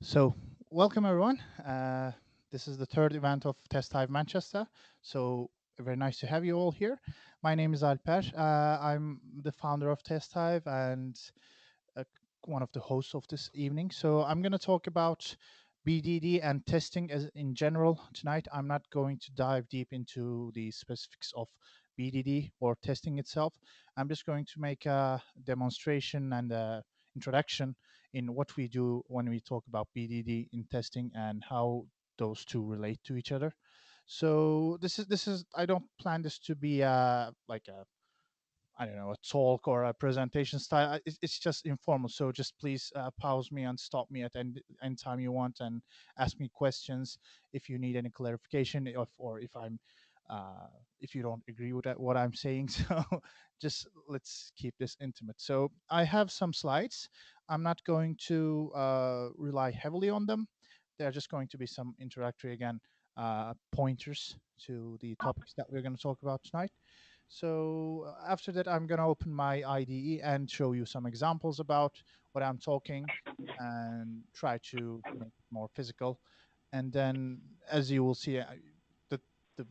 So, welcome everyone. This is the third event of Test Hive Manchester. So, very nice to have you all here. My name is Alper. I'm the founder of Test Hive and uh, one of the hosts of this evening. So, I'm going to talk about BDD and testing as in general tonight. I'm not going to dive deep into the specifics of BDD or testing itself. I'm just going to make a demonstration and a introduction in what we do when we talk about BDD in testing and how those two relate to each other. So this is I don't plan this to be like a I don't know, a talk or a presentation style. It's just informal. So just please pause me and stop me at any time you want and ask me questions if you need any clarification or if I'm uh, if you don't agree with what I'm saying. So just let's keep this intimate. So I have some slides. I'm not going to rely heavily on them. They're just going to be some introductory again pointers to the topics that we're going to talk about tonight. So after that, I'm going to open my IDE and show you some examples about what I'm talking and try to make it more physical. And then, as you will see, the, the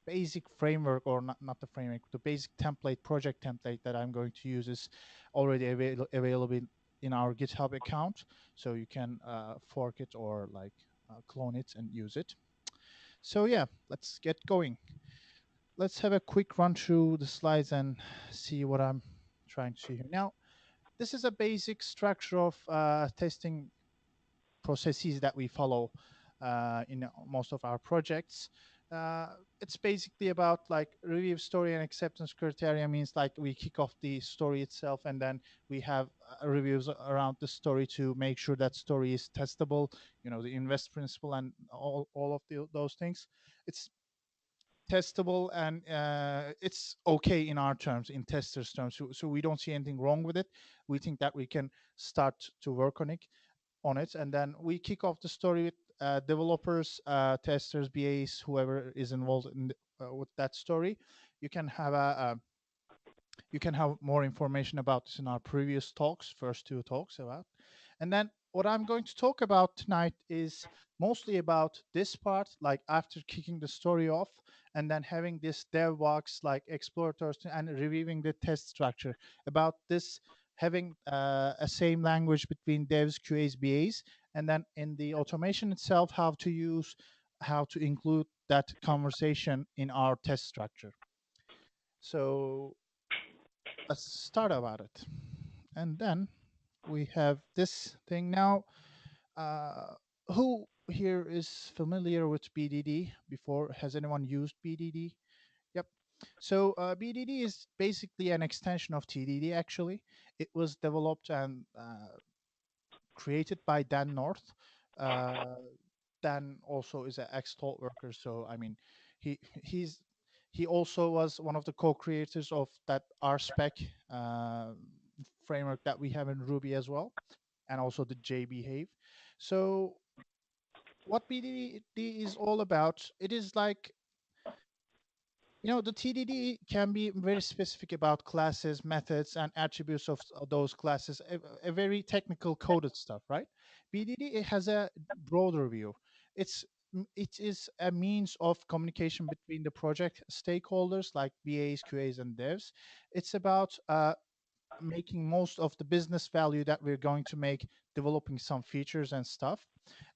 basic framework, or not the framework, the basic template, project template that I'm going to use is already available in our GitHub account. So you can fork it or like clone it and use it. So yeah, let's get going. Let's have a quick run through the slides and see what I'm trying to see here. Now, this is a basic structure of testing processes that we follow in most of our projects. Uh, it's basically about like review story and acceptance criteria means like we kick off the story itself and then we have reviews around the story to make sure that story is testable, the invest principle and all of those things. It's testable and it's okay in our terms, in testers terms, so we don't see anything wrong with it. We think that we can start to work on it and then we kick off the story with developers, testers, BAs, whoever is involved with that story. You can have more information about this in our previous talks, first two talks about. And then what I'm going to talk about tonight is mostly about this part, like after kicking the story off and then having this dev box like explorators and reviewing the test structure. About this having a same language between devs, QAs, BAs, and then in the automation itself, how to include that conversation in our test structure. So let's start about it. And then we have this thing now. Uh, who here is familiar with BDD before? Has anyone used BDD? Yep. So BDD is basically an extension of TDD. Actually, it was developed and created by Dan North. Uh, Dan also is an ex-Tolt worker, so I mean, he's he also was one of the co-creators of that RSpec uh, framework that we have in Ruby as well, and also the JBehave. So what BDD is all about, it is like, the TDD can be very specific about classes, methods, and attributes of those classes, a very technical coded stuff, right? BDD, it has a broader view. It is a means of communication between the project stakeholders like BAs, QAs, and devs. It's about making most of the business value that we're going to make developing some features and stuff.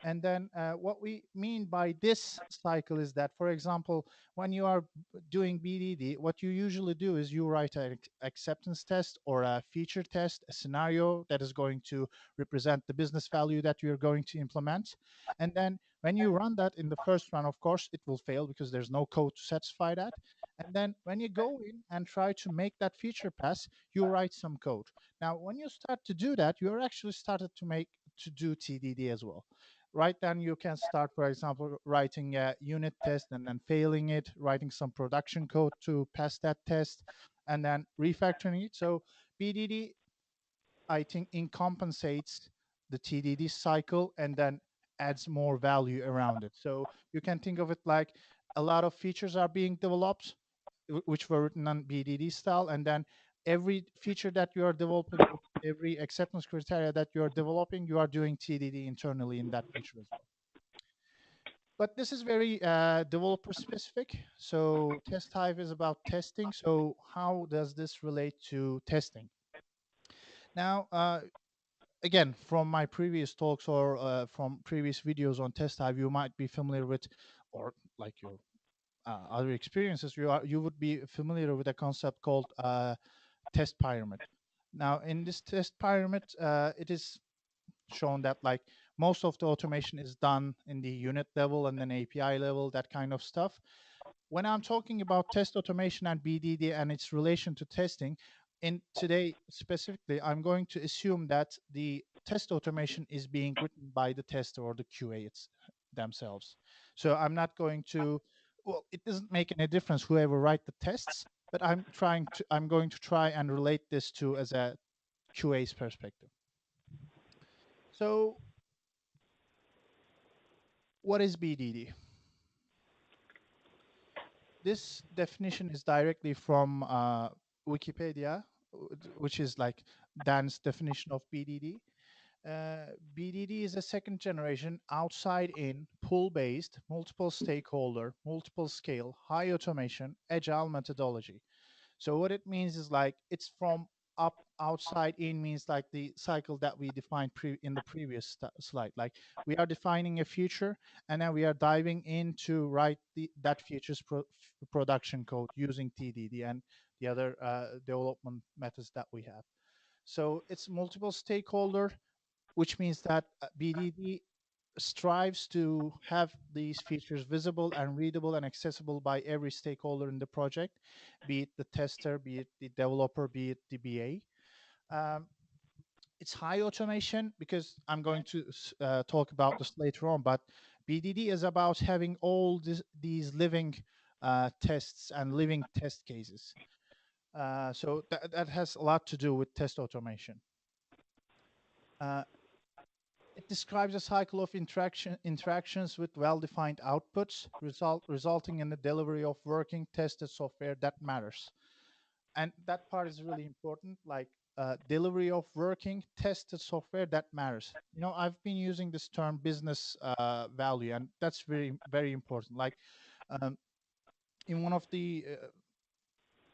And then what we mean by this cycle is that, for example, when you are doing BDD, what you usually do is you write an acceptance test or a feature test, a scenario that is going to represent the business value that you're going to implement. And then when you run that in the first run, of course, it will fail because there's no code to satisfy that. And then when you go in and try to make that feature pass, you write some code. Now, when you start to do that, you're actually started to do TDD as well. Right then, you can start, for example, writing a unit test and then failing it, writing some production code to pass that test, and then refactoring it. So BDD, I think, incompensates the TDD cycle and then adds more value around it. So you can think of it like a lot of features are being developed which were written on BDD style, and then every feature that you are developing every acceptance criteria that you're developing, you are doing TDD internally in that feature as well. But this is very developer specific. So test type is about testing. So how does this relate to testing? Now, again, from my previous talks or from previous videos on test type, you might be familiar with, or like your other experiences, you would be familiar with a concept called test pyramid. Now, in this test pyramid, it is shown that like most of the automation is done in the unit level and then API level, that kind of stuff. When I'm talking about test automation and BDD and its relation to testing, in today specifically, I'm going to assume that the test automation is being written by the tester or the QA themselves. So I'm not going to, well, it doesn't make any difference whoever write the tests, but I'm going to try and relate this to as a QA's perspective. So what is BDD? This definition is directly from Wikipedia, which is like Dan's definition of BDD. BDD is a second generation, outside in, pull based, multiple stakeholder, multiple scale, high automation, agile methodology. So what it means is like it's from up, outside in means like the cycle that we defined in the previous slide. Like we are defining a future, and then we are diving in to write that future's production code using TDD and the other development methods that we have. So it's multiple stakeholder, which means that BDD strives to have these features visible and readable and accessible by every stakeholder in the project, be it the tester, be it the developer, be it the BA. Um, it's high automation because I'm going to talk about this later on, but BDD is about having all these living tests and living test cases. So that has a lot to do with test automation. Uh, It describes a cycle of interactions with well-defined outputs, resulting in the delivery of working tested software that matters. And that part is really important, like delivery of working tested software that matters. You know, I've been using this term business value, and that's very, very important. Like um, in one of the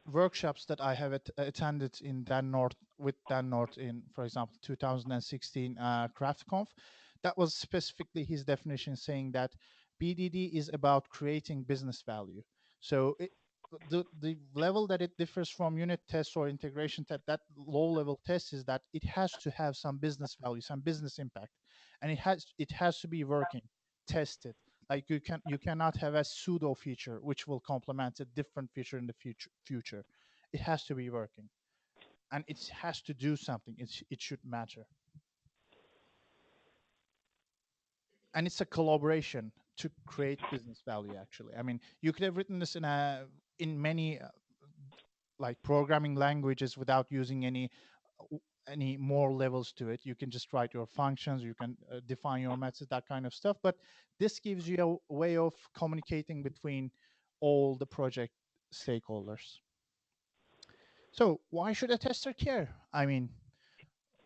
workshops that I have attended in Dan North with Dan North in, for example, 2016 CraftConf, that was specifically his definition, saying that BDD is about creating business value. So the level that it differs from unit tests or integration test, that low level test, is that it has to have some business value, some business impact, and it has to be working, tested. Like you cannot have a pseudo feature which will complement a different feature in the future. It has to be working, and it has to do something. It should matter, and it's a collaboration to create business value. Actually, I mean, you could have written this in many like programming languages without using any more levels to it. You can just write your functions, you can define your methods, that kind of stuff. But this gives you a way of communicating between all the project stakeholders. So why should a tester care? I mean,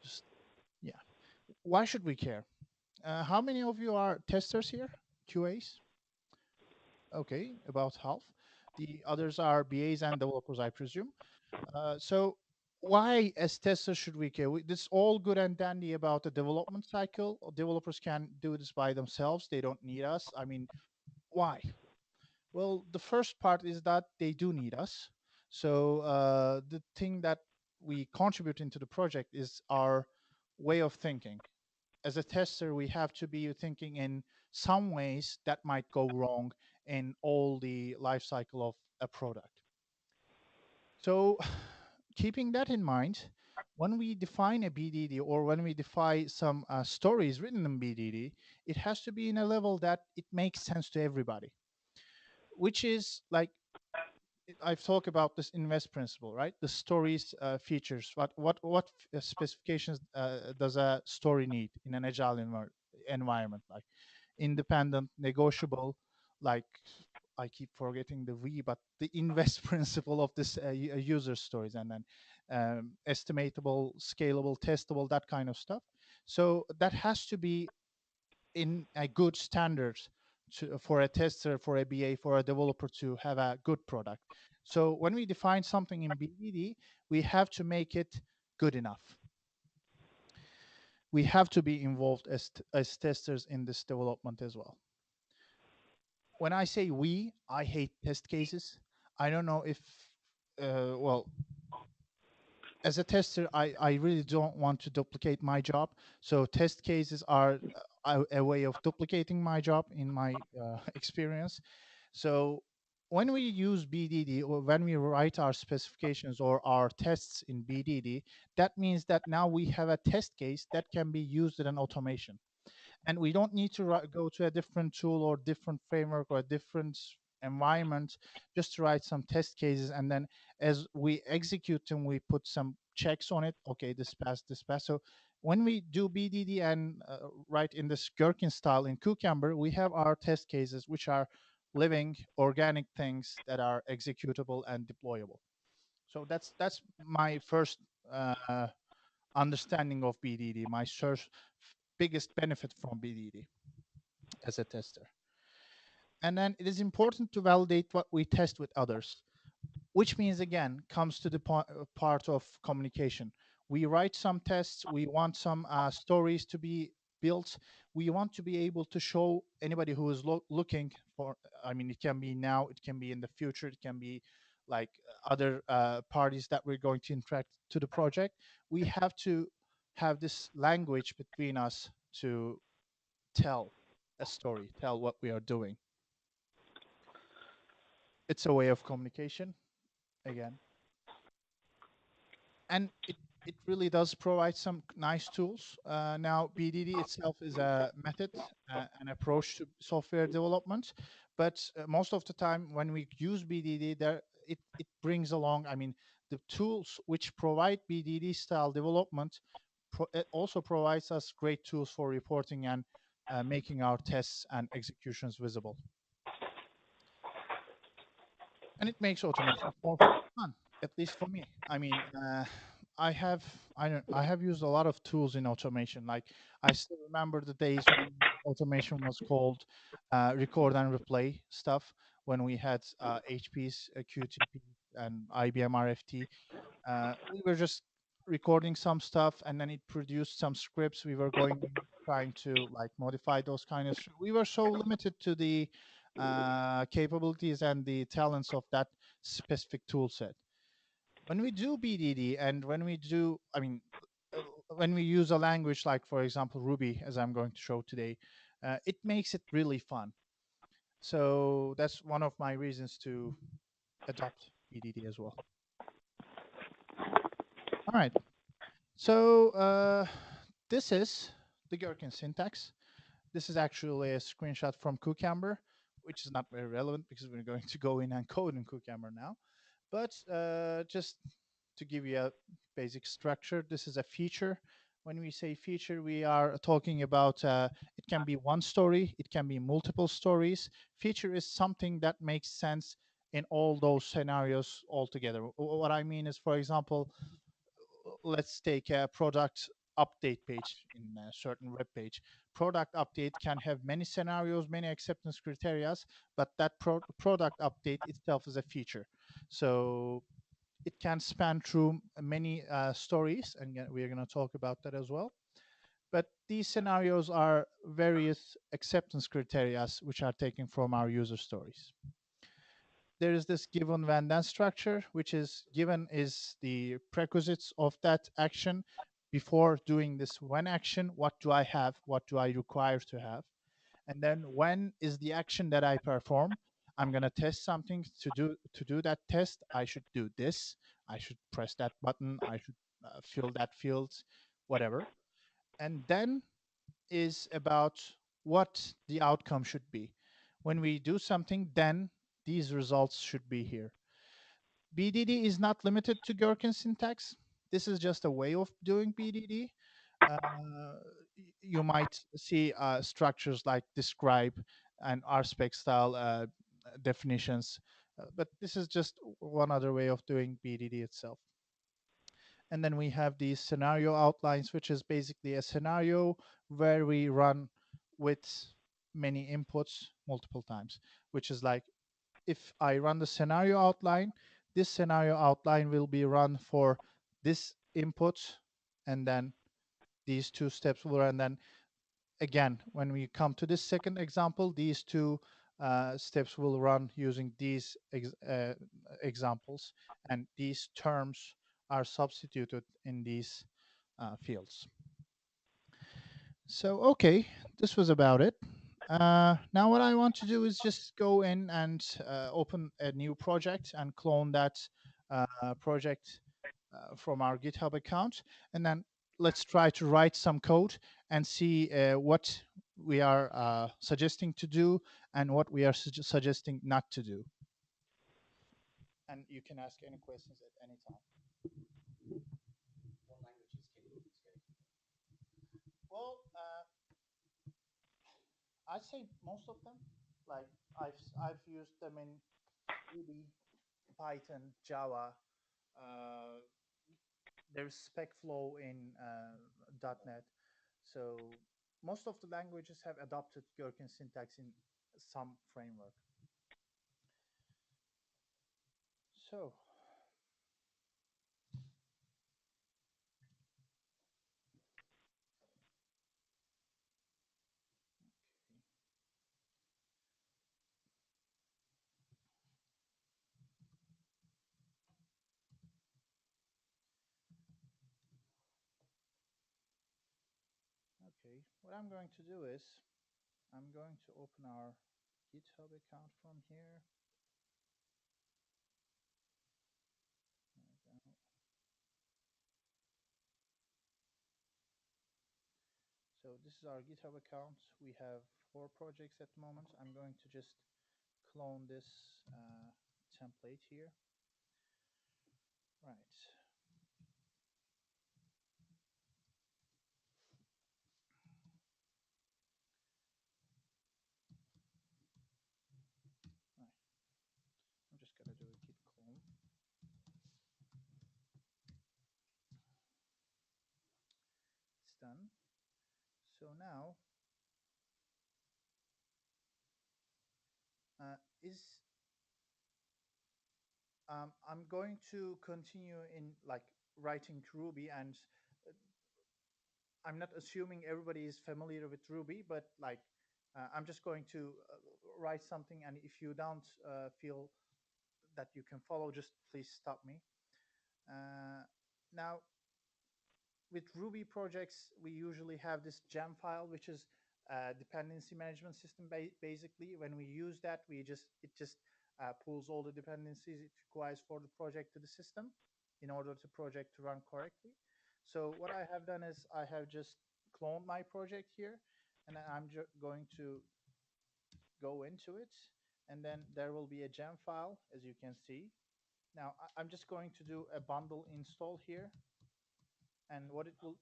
just yeah, why should we care? How many of you are testers here? QAs? Okay, about half. The others are BAs and developers, I presume. So why as testers should we care? This is all good and dandy about the development cycle. Developers can do this by themselves. They don't need us. I mean, why? Well, the first part is that they do need us. So the thing that we contribute into the project is our way of thinking. As a tester, we have to be thinking in some ways that might go wrong in all the life cycle of a product. So, keeping that in mind, when we define a BDD or when we define some stories written in BDD, it has to be in a level that it makes sense to everybody, which is like I've talked about this invest principle, right? The stories features. What specifications does a story need in an agile environment? Like independent, negotiable, like I keep forgetting the V, but the invest principle of this user stories, and then estimatable, scalable, testable, that kind of stuff. So that has to be in a good standards for a tester, for a BA, for a developer to have a good product. So when we define something in BDD, we have to make it good enough. We have to be involved as testers in this development as well. When I say we, I hate test cases. I don't know if, well, as a tester, I really don't want to duplicate my job. So test cases are a way of duplicating my job in my experience. So when we use BDD, or when we write our specifications or our tests in BDD, that means that now we have a test case that can be used in an automation, and we don't need to go to a different tool or different framework or a different environment just to write some test cases, and then as we execute them we put some checks on it. Okay, this passed, this passed. So when we do BDD and write in this gherkin style in Cucumber, we have our test cases, which are living organic things that are executable and deployable. So that's my first uh, understanding of BDD, my biggest benefit from BDD as a tester. And then it is important to validate what we test with others, which means again comes to the part of communication. We write some tests, we want some stories to be built, we want to be able to show anybody who is looking for, I mean, it can be now, it can be in the future, it can be like other parties that we're going to interact to the project. We have to have this language between us to tell a story, tell what we are doing. It's a way of communication again, and it really does provide some nice tools. Now, BDD itself is a method, an approach to software development, but most of the time when we use BDD, it brings along, I mean, the tools which provide BDD style development. It also provides us great tools for reporting and making our tests and executions visible, and it makes automation more fun, at least for me. I mean, I have I have used a lot of tools in automation. Like, I still remember the days when automation was called record and replay stuff, when we had HP's QTP and IBM RFT. We were just recording some stuff, and then it produced some scripts. We were going trying to like modify those kind of. We were so limited to the capabilities and the talents of that specific tool set. When we do BDD, and when we do, I mean, when we use a language like, for example, Ruby, as I'm going to show today, it makes it really fun. So that's one of my reasons to adopt BDD as well. All right. So this is the gherkin syntax. This is actually a screenshot from Cucumber, which is not very relevant because we're going to go in and code in Cucumber now. But just to give you a basic structure, this is a feature. When we say feature, we are talking about it can be one story, it can be multiple stories. Feature is something that makes sense in all those scenarios altogether. What I mean is, for example, let's take a product update page in a certain web page. Product update can have many scenarios, many acceptance criteria, but that product update itself is a feature. So it can span through many stories, and we're going to talk about that as well. But these scenarios are various acceptance criteria which are taken from our user stories. There is this given when then structure, which is given is the prerequisites of that action. Before doing this when action, what do I have? What do I require to have? And then when is the action that I perform? I'm going to test something. To do that test, I should do this. I should press that button. I should fill that field, whatever. And then is about what the outcome should be. When we do something, then these results should be here. BDD is not limited to gherkin syntax. This is just a way of doing BDD. Uh, you might see structures like describe and RSpec style definitions, but this is just one other way of doing BDD itself. And then we have these scenario outlines, which is basically a scenario where we run with many inputs multiple times, which is like if I run the scenario outline, this scenario outline will be run for this input, and then these two steps will run. And then again, when we come to this second example, these two steps will run using these examples, and these terms are substituted in these fields. So, okay, this was about it. Now, what I want to do is just go in and open a new project and clone that project from our GitHub account. And then let's try to write some code and see what we are suggesting to do and what we are suggesting not to do. And you can ask any questions at any time. What languages can you use gherkin? Well, I'd say most of them. Like I've used them in Ruby, Python, Java. Uh, there's SpecFlow in .NET. So most of the languages have adopted Gherkin syntax in some framework. So okay, what I'm going to do is I'm going to open our GitHub account from here. There we go. So this is our GitHub account. We have 4 projects at the moment. I'm going to just clone this template here. Right. Right. I'm just gonna do a git clone. It's done. So now, is I'm going to continue in like writing Ruby, and uh, I'm not assuming everybody is familiar with Ruby, but like I'm just going to write something, and if you don't feel that you can follow, just please stop me. Now, with Ruby projects, we usually have this gem file, which is dependency management system. Basically, when we use that, it just pulls all the dependencies it requires for the project to the system in order to project to run correctly. So what I have done is I have just cloned my project here, and I'm going to go into it, and then there will be a gem file, as you can see. Now I'm just going to do a bundle install here, and what it will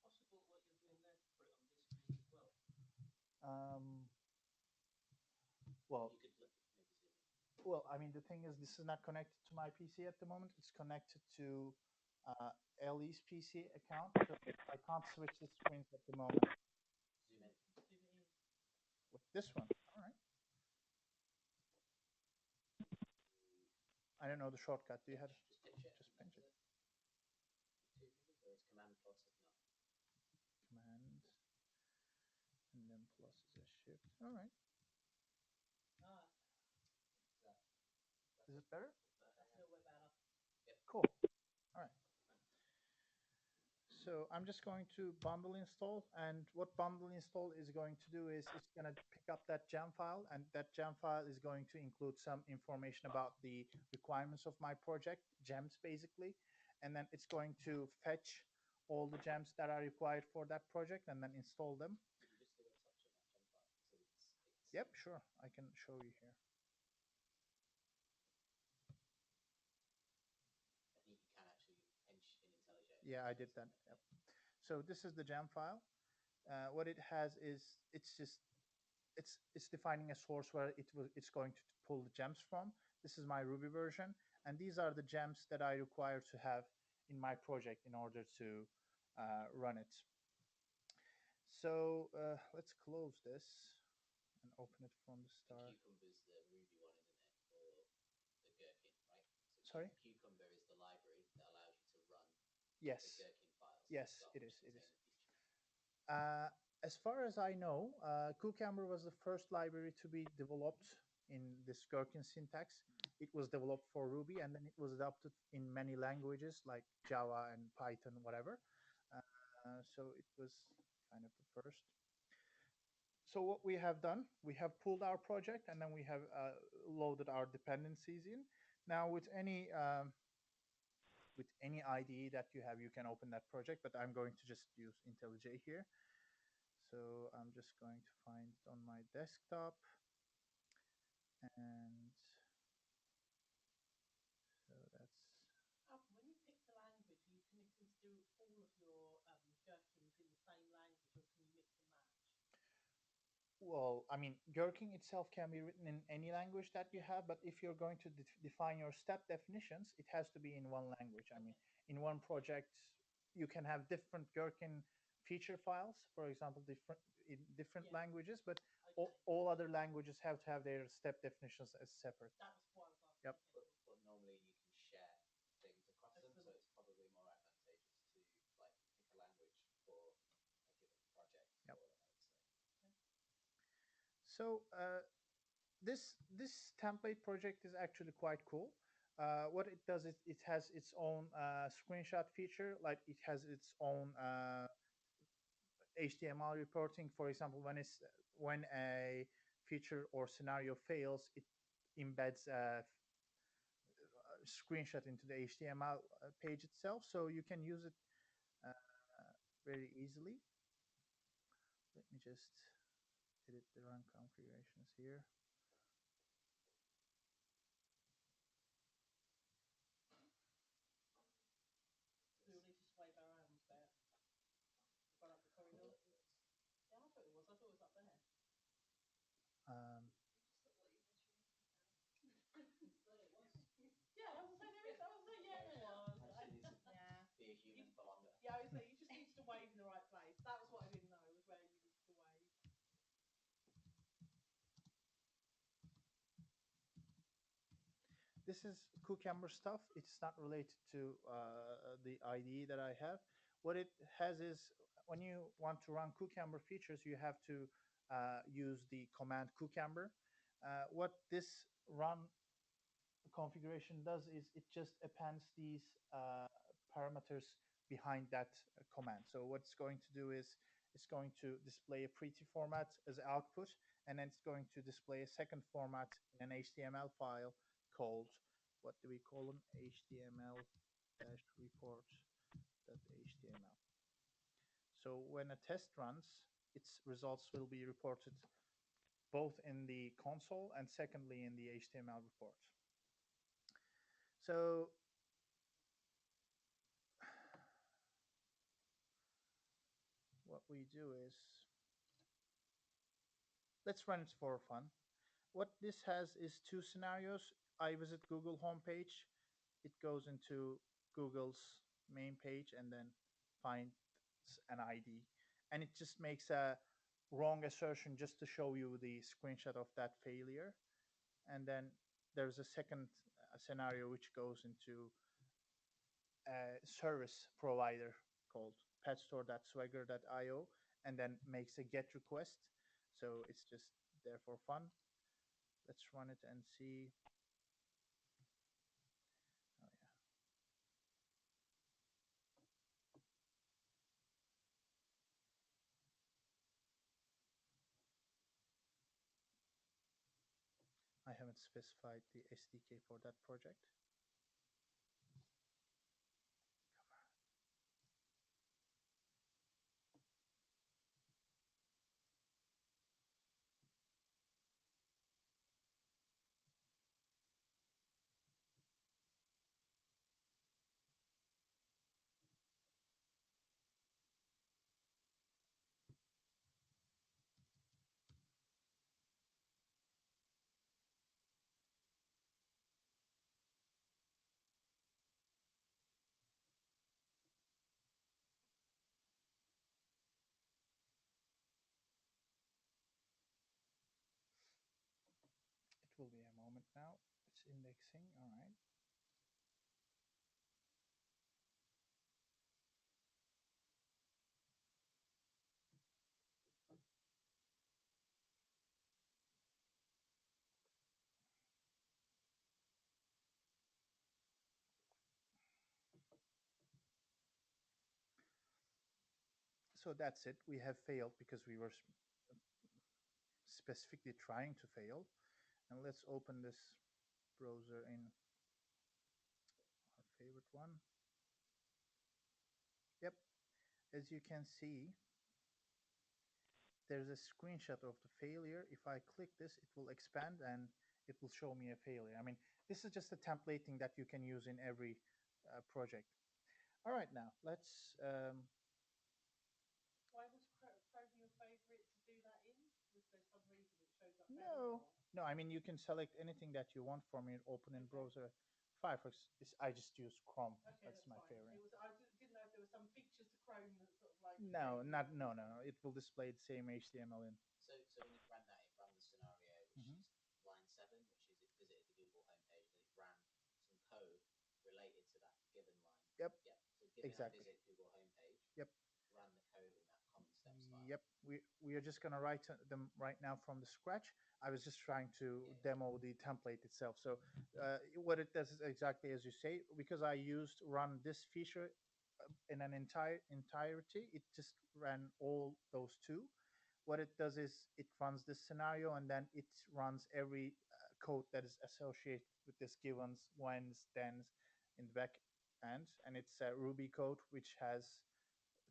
Possible what you're doing there to put it on this screen as well? um, well, You could maybe zoom in. well, I mean, the thing is, this is not connected to my PC at the moment. It's connected to Ellie's PC account, so I can't switch the screens at the moment Zoom in. Zoom it in. with this one. All right. I don't know the shortcut. Do you have? Just pinch it. Just pinch it. Two fingers, or is Command plus enough? Command, and then plus is a shift. All right. Ah, that, Is it better? that's a little bit better. Yep. Cool. All right. So I'm just going to bundle install, and what bundle install is going to do is it's going to pick up that gem file, and that gem file is going to include some information about the requirements of my project, gems basically, and then it's going to fetch all the gems that are required for that project and then install them. Could you just do a touch on that gem file? Since Yep, sure, I can show you here. I think you can actually pinch in IntelliJ. Yeah, I did that. Yep. So this is the gem file. What it has is it's defining a source where it's going to pull the gems from. This is my Ruby version, and these are the gems that I require to have in my project in order to run it. So let's close this and open it from the And start. Cucumber's the Ruby one, isn't it, for the gherkin, right? So Sorry. Cucumber is the library that allows you to run the Yes. gherkin files to Yes, start it to is. It contain is. the features. As far as I know, Cucumber was the first library to be developed in this gherkin syntax. It was developed for Ruby, and then it was adopted in many languages like Java and Python, whatever. So it was kind of the first. So what we have done, we have pulled our project, and then we have loaded our dependencies in. Now, with any IDE that you have, you can open that project. But I'm going to just use IntelliJ here. So I'm just going to find it on my desktop, and so that's, Alper, when you pick the language, are you committing to do all of your gherkins in the same language, or can you mix and match? well, I mean, gherkin itself can be written in any language that you Yeah. have, but if you're going to define your step definitions, it has to be in one language. I mean, Okay. in one project, you can have different gherkin feature files, for example, different in different Yeah. languages, but Okay. all other languages have to have their step definitions as separate. That was what I was asking. Yep. Okay, But, cool. but normally you can share things across them, so Excellent. it's probably more advantageous to like pick a language for a given project Yep. for them, I would say. Okay. So this template project is actually quite cool. What it does is it has its own screenshot feature, like it has its own HTML reporting. For example, when a feature or scenario fails, it embeds a screenshot into the HTML page itself, so you can use it uh, very easily. Let me just edit the run configurations here. We will need to sway around a bit. Gone up the corridor. Yeah, I thought it was. I thought it was up there. Um, It was. Yeah, I was saying there is. I was saying yeah, there was. Yeah. Be a human for longer. Yeah, I was saying you just needed to wave in the right place. That was what I didn't know, was where you needed to wave. this is Cucumber stuff. It's not related to the IDE that I have. What it has is when you want to run Cucumber features, you have to use the command Cucumber. What this run configuration does is it just appends these parameters behind that command. So what it's going to do is it's going to display a pretty format as output, and then it's going to display a second format in an HTML file called, what do we call them? HTML report.html. So when a test runs, its results will be reported both in the console and secondly in the HTML report. So what we do is, let's run it for fun. What this has is two scenarios. I visit Google homepage. It goes into Google's main page and then finds an ID. And it just makes a wrong assertion just to show you the screenshot of that failure. And then there's a second scenario which goes into a service provider called petstore.swagger.io and then makes a get request. So it's just there for fun. Let's run it and see. Oh, yeah. I haven't specified the SDK for that project. will be a moment now. It's indexing. All right. So that's it. We have failed because we were specifically trying to fail. And let's open this browser in our favorite one. Yep. As you can see, there's a screenshot of the failure. If I click this, it will expand and it will show me a failure. I mean, this is just a templating that you can use in every project. All right, now let's Why was Chrome your favourite to do that in? Was there some reason it shows up better? no, Or? no. I mean, you can select anything that you want from your open in Okay. browser. Firefox is I just use Chrome. Okay, That's my fine. favorite. It was. Didn't know if there were some features to Chrome that sort of like. No, not no, no, no. It will display the same HTML in. So when you ran that, it ran the scenario, which Mhm. is line 7, which is it visited the Google homepage, and it ran some code related to that given line. Yep, Yeah. So given a exactly. visit Google homepage, Yep. ran the code in that common step style. Yep, we are just gonna write them right now from the scratch. I was just trying to Yeah. demo the template itself. So what it does is exactly as you say. Because I used run this feature in an entirety, it just ran all those two. What it does is it runs this scenario and then it runs every code that is associated with this givens, whens, thens in the back end, and it's a Ruby code which has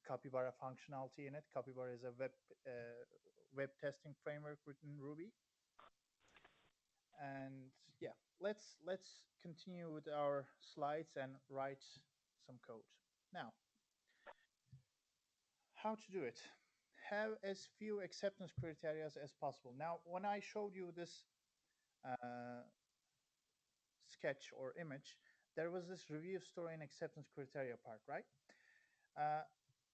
Capybara functionality in it. Capybara is a web testing framework written in Ruby. And yeah, let's continue with our slides and write some code. Now, how to do it? Have as few acceptance criteria as possible. Now, when I showed you this uh, sketch or image, there was this review story and acceptance criteria part, right? Uh,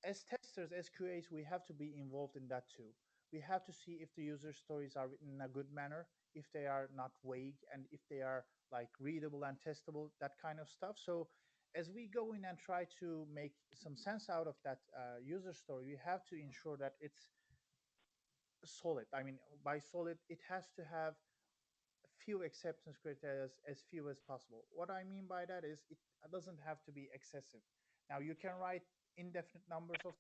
as testers, as QAs, we have to be involved in that too. We have to see if the user stories are written in a good manner, if they are not vague, and if they are like readable and testable, that kind of stuff. So, as we go in and try to make some sense out of that user story, we have to ensure that it's solid. I mean, by solid, it has to have few acceptance criteria, as few as possible. What I mean by that is it doesn't have to be excessive. Now you can write indefinite numbers of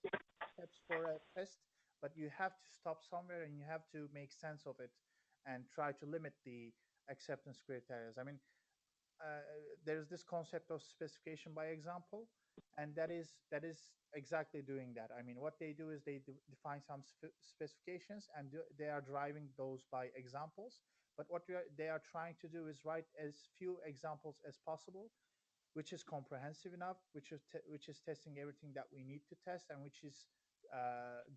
steps for a test, but you have to stop somewhere and you have to make sense of it and try to limit the acceptance criteria. I mean, uh, there's this concept of specification by example, and that is exactly doing that. I mean, what they do is they define some specifications and they are driving those by examples. But what they are trying to do is write as few examples as possible, which is comprehensive enough, which is testing everything that we need to test, and which is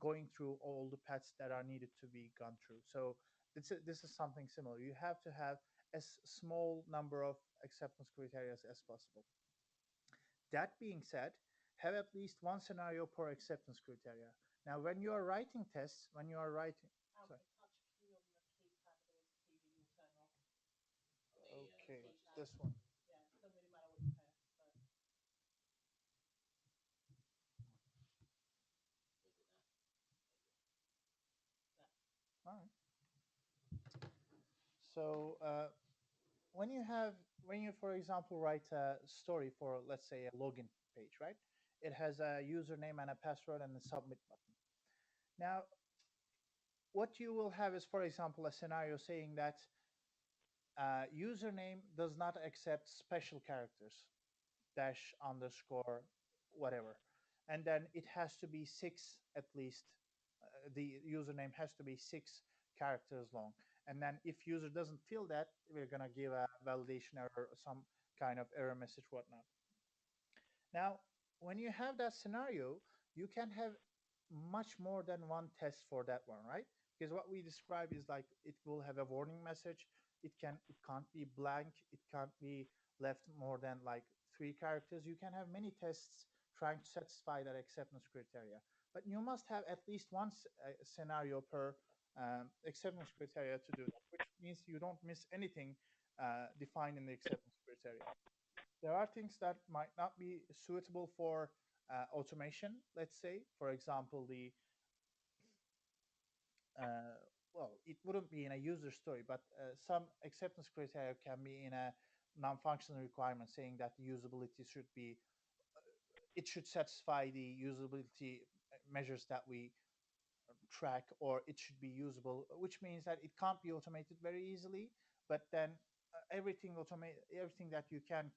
going through all the paths that are needed to be gone through. So this is something similar. You have to have as small number of acceptance criteria as possible. That being said, have at least one scenario per acceptance criteria. Now, when you are writing tests, when you are writing, sorry. Alper, touch key on the keypad, otherwise the TV will turn off. On the Okay, touch this test. one. Yeah, it doesn't really matter what you press, but Was it that? that. All right. So when you for example write a story for, let's say, a login page, right? It has a username and a password and a submit button. Now what you will have is, for example, a scenario saying that username does not accept special characters, dash, underscore, whatever, and then it has to be six at least. The username has to be 6 characters long, and then if user doesn't fill that, we're going to give a validation error or some kind of error message, whatnot. Now, when you have that scenario, you can have much more than one test for that one, right? Because what we describe is like it will have a warning message. It can't be blank. It can't be left more than like 3 characters. You can have many tests trying to satisfy that acceptance criteria. But you must have at least one scenario per acceptance criteria to do that, which means you don't miss anything defined in the acceptance criteria. There are things that might not be suitable for automation. Let's say, for example, the uh, well, it wouldn't be in a user story, but some acceptance criteria can be in a non-functional requirement, saying that the usability should be, it should satisfy the usability measures that we track, or it should be usable, which means that it can't be automated very easily. But then everything that you can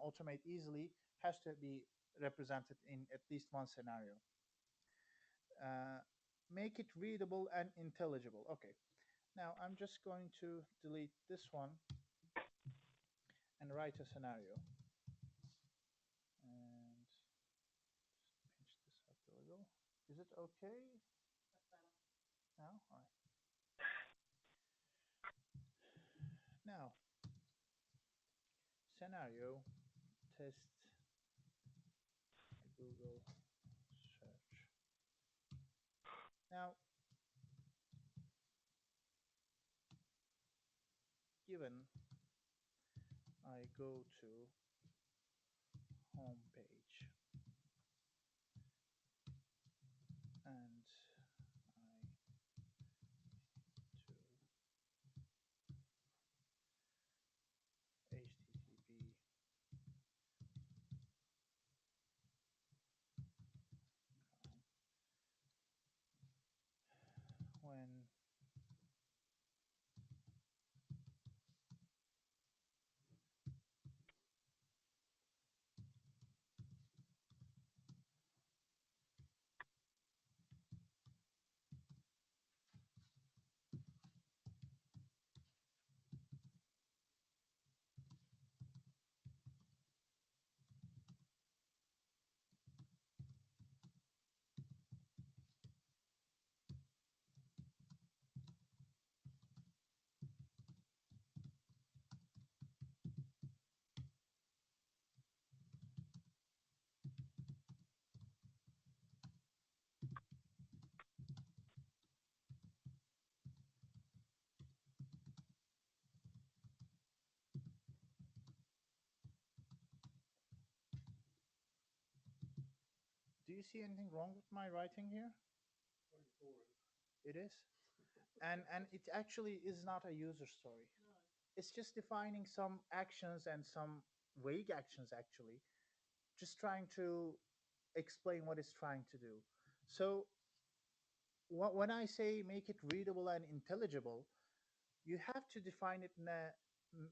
automate easily has to be represented in at least one scenario. uh, Make it readable and intelligible. Okay, now I'm just going to delete this one and write a scenario, and pinch this up. There we go. Is it okay That's better. now? All right. Now, scenario test Google search. Now, given I go to home page and I to HTTP when do you see anything wrong with my writing here? It is. And it actually is not a user story. No. It's just defining some actions and some vague actions, actually, just trying to explain what it's trying to do. So when I say make it readable and intelligible, you have to define it in a mm,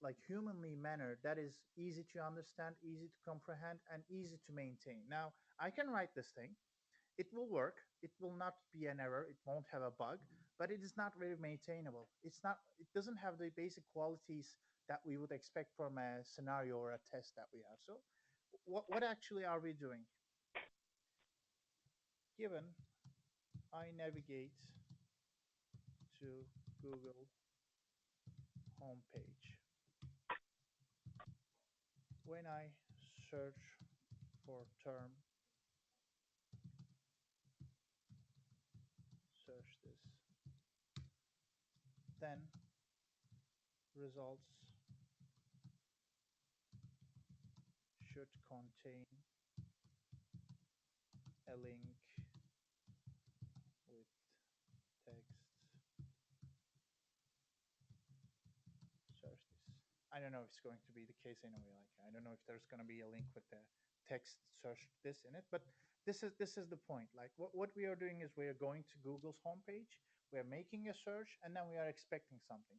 like humanly manner that is easy to understand, easy to comprehend, and easy to maintain. Now, I can write this thing, it will work, it will not be an error, it won't have a bug, but it is not very maintainable. It doesn't have the basic qualities that we would expect from a scenario or a test that we have. So what actually are we doing? Given I navigate to Google homepage, when I search for term, search this, then results should contain a link with text, search this. I don't know if it's going to be the case anyway. Like, I don't know if there's going to be a link with the text search this in it, but this is the point. Like, what we are doing is we are going to Google's homepage, we are making a search, and then we are expecting something.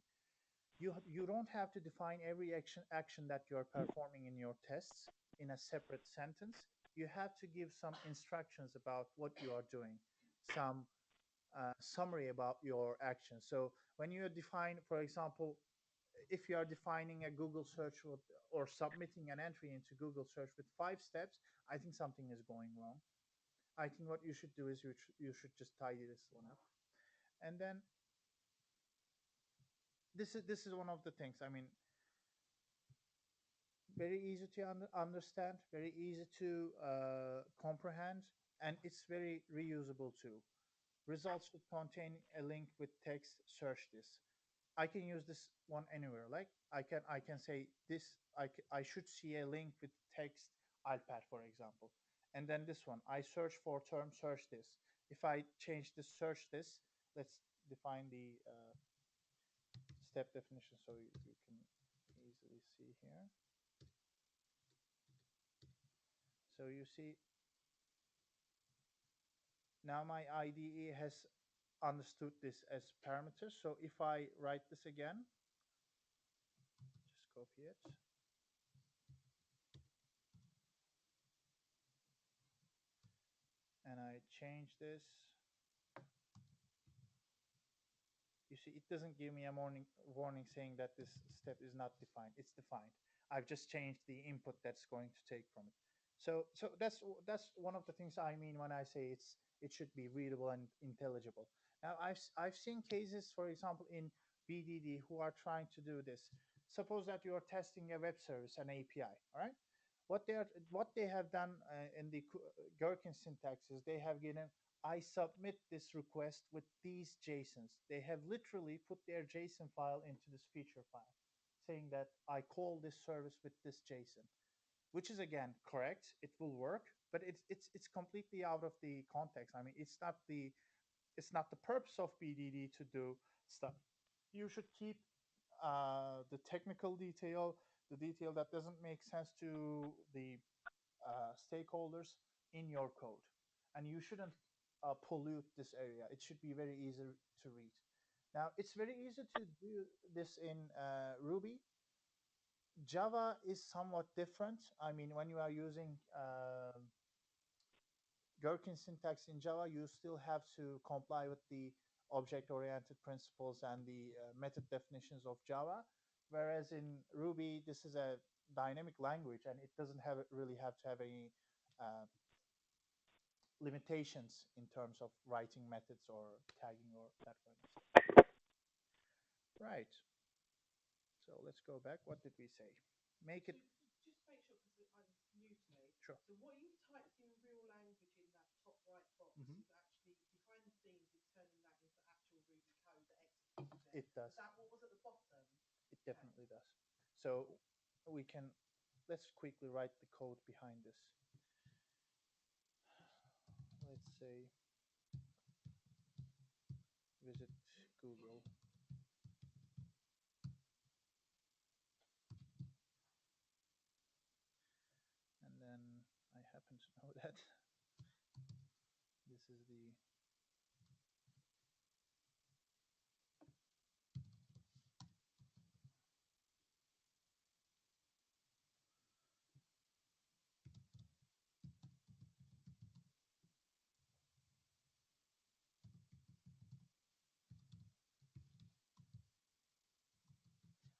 You don't have to define every action that you're performing in your tests in a separate sentence. You have to give some instructions about what you are doing, some summary about your action. So when you define, for example, if you are defining a Google search or submitting an entry into Google search with 5 steps, I think something is going wrong. I think what you should do is you should just tidy this one up. And then this is one of the things. I mean, very easy to understand, very easy to comprehend, and it's very reusable too. Results should contain a link with text. Search this. I can use this one anywhere. Like I can say this. I should see a link with text Alper, for example, and then this one. I search for term, search this. If I change the search this, let's define the step definition so you can easily see here. So you see now my IDE has understood this as parameters. So if I write this again, just copy it and I change this, you see it doesn't give me a warning saying that this step is not defined. It's defined. I've just changed the input that's going to take from it. So that's one of the things I mean when I say it should be readable and intelligible. Now I've seen cases, for example, in BDD who are trying to do this. Suppose that you are testing a web service, an API. All right, what they have done in the gherkin syntax is they have given, I submit this request with these JSONs. They have literally put their JSON file into this feature file, saying that I call this service with this JSON, which is again correct. It will work, but it's completely out of the context. I mean, it's not the purpose of BDD to do stuff. You should keep the technical detail, the detail that doesn't make sense to the stakeholders in your code, and you shouldn't pollute this area. It should be very easy to read. Now, it's very easy to do this in Ruby. Java is somewhat different. I mean, when you are using gherkin syntax in Java, you still have to comply with the object-oriented principles and the method definitions of Java. Whereas in Ruby, this is a dynamic language, and it doesn't really have to have any uh, limitations in terms of writing methods or tagging or that kind of stuff. Right. So let's go back. What did we say? Make So it. just make sure, because it's new to me. Sure. So what you've typed in real language in that top right box Mhm. is actually behind the scenes is turning that into actual Ruby code that executes it. It does. Is that what was at the bottom? It Okay. definitely does. So we can, let's quickly write the code behind this. Let's say visit Google, and then I happen to know that this is the.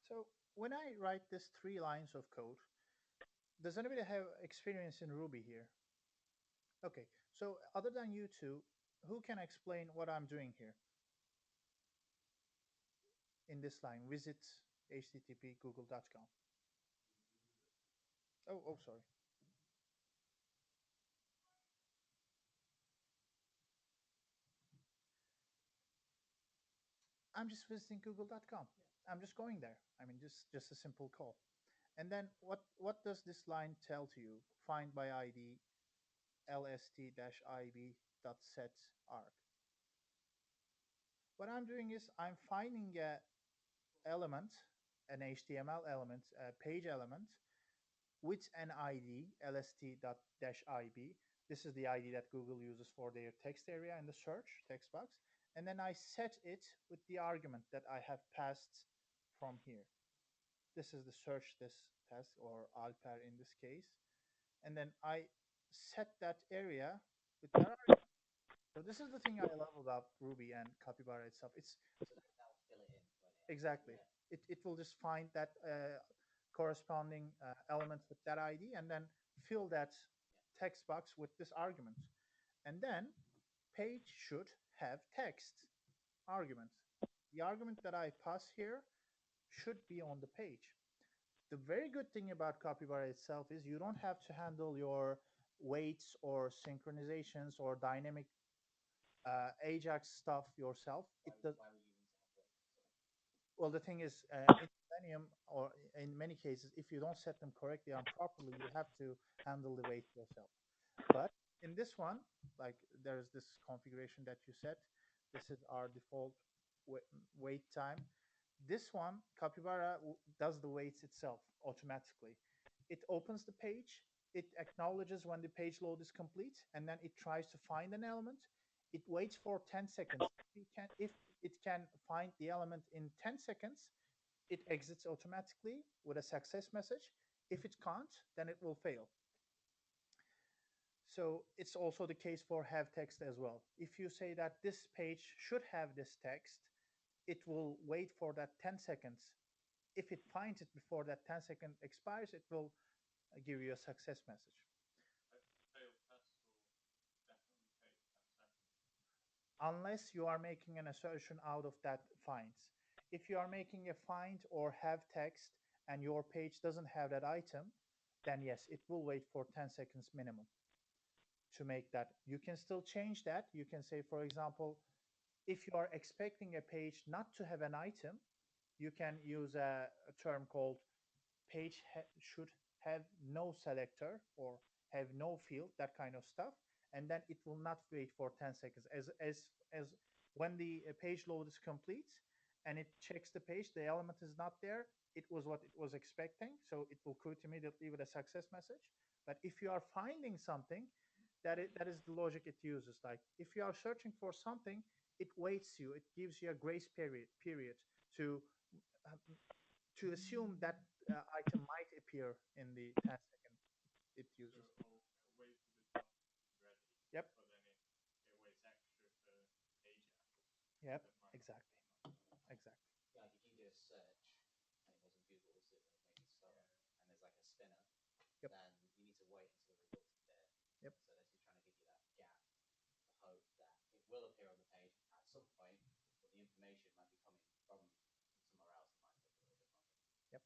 So when I write this 3 lines of code, does anybody have experience in Ruby here? Okay, so other than you two, who can explain what I'm doing here in this line? Visit http google.com. Oh, sorry. I'm just visiting google.com. Yeah. I'm just going there. I mean, just a simple call. And then what does this line tell to you? Find by ID lst-ib dot set arg. What I'm doing is I'm finding a element, an HTML element, a page element with an ID lst-ib. This is the ID that Google uses for their text area in the search text box. And then I set it with the argument that I have passed from here. This is the search this task, or Alper in this case. And then I set that area with that argument. So this is the thing I love about Ruby and Capybara itself. It's So then that'll fill it in, won't it? exactly. Yeah. It will just find that corresponding element with that ID and then fill that Yeah. text box with this argument. And then page should have text argument. The argument that I pass here should be on the page. The very good thing about Capybara itself is you don't have to handle your weights or synchronizations or dynamic Ajax stuff yourself. It does. Why were you using sample weights? Sorry. Well, the thing is, in Selenium or in many cases, if you don't set them correctly and properly, you have to handle the weight yourself. But in this one, like there's this configuration that you set. This is our default wa- wait time. This one, Capybara does the weights itself automatically. It opens the page, it acknowledges when the page load is complete, and then it tries to find an element. It waits for 10 seconds. If it can find the element in 10 seconds, it exits automatically with a success message. If it can't, then it will fail. So it's also the case for have text as well. If you say that this page should have this text, it will wait for that 10 seconds. If it finds it before that 10-second expires, it will give you a success message. Unless you are making an assertion out of that finds. If you are making a find or have text and your page doesn't have that item, then yes, it will wait for 10 seconds minimum to make that. You can still change that. You can say, for example, if you are expecting a page not to have an item, you can use a term called page should have no selector or have no field, that kind of stuff, and then it will not wait for 10 seconds. As when the page load is complete and it checks the page, the element is not there. It was what it was expecting, so it will quit immediately with a success message. But if you are finding something, that is the logic it uses. Like if you are searching for something, it waits you. It gives you a grace period to uh, to assume that item might appear in the 10-second it uses. Yep. Yep. Exactly. Exactly. Yeah, like if you do a search, I think it was on Google, was it, when it maybe started, and there's like a spinner, Yep. then you need to wait until the results appear. Yep. So this is trying to give you that gap, the hope that it will appear on the page at some point, but the information might be coming from somewhere else. It might take a little bit longer. Yep.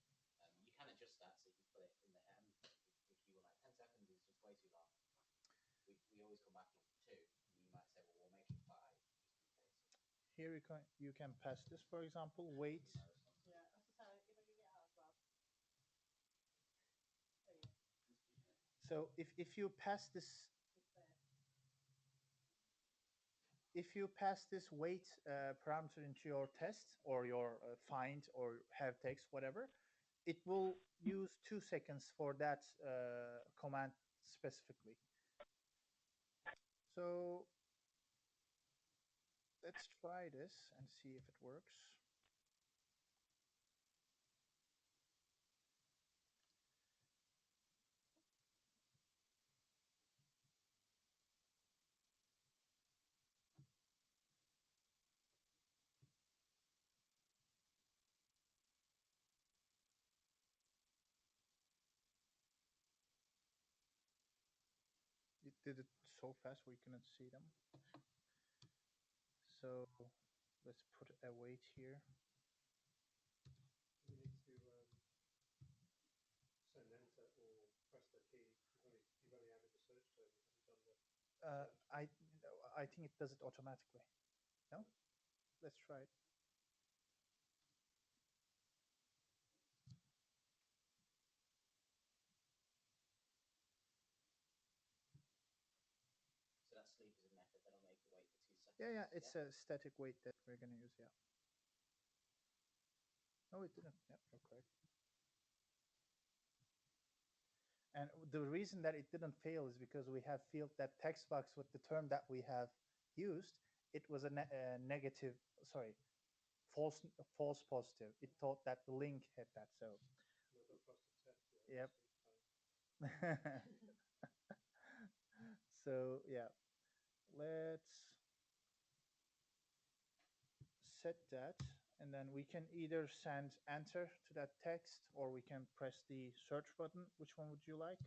You can adjust that, so you can put it in the end. If you were like 10 seconds is just way too long, we always come back with two. And you might say, well, we'll make it five just in case. Here you can pass this, for example, wait. Yeah, that's the same. If I can get out as well. There you go. So if you pass this It's there. if you pass this wait parameter into your test or your find or have text, whatever, it will use 2 seconds for that command specifically. So let's try this and see if it works. It did it so fast we couldn't see them. So let's put a wait here. You need to send enter or press the key. You've only added the search term. You haven't done the Uh, search. I I think it does it automatically. No, let's try it. So that sleep is a method that'll make you wait for 2 seconds. Yeah, it's a static wait that we're gonna use. Yeah. No, it didn't. Yeah, you're correct. And the reason that it didn't fail is because we have filled that text box with the term that we have used. It was a negative, sorry, false positive. It thought that the link had that. So, Another frosted test. yep. Sleep time. So yeah, let's set that, and then we can either send enter to that text or we can press the search button. Which one would you like?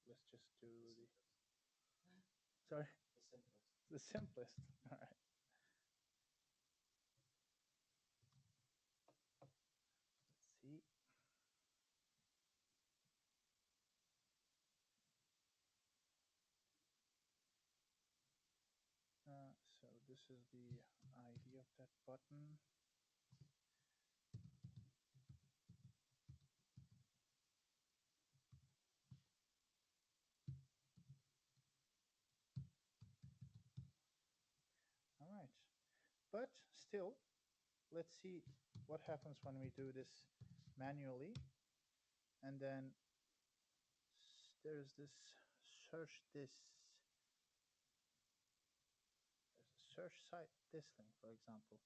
Let's just do the, sorry, The simplest. the simplest. All right. Let's see. So this is the ID of that button. All right. But still, let's see what happens when we do this manually. And then there's this search this. There's a search site, this link, for example.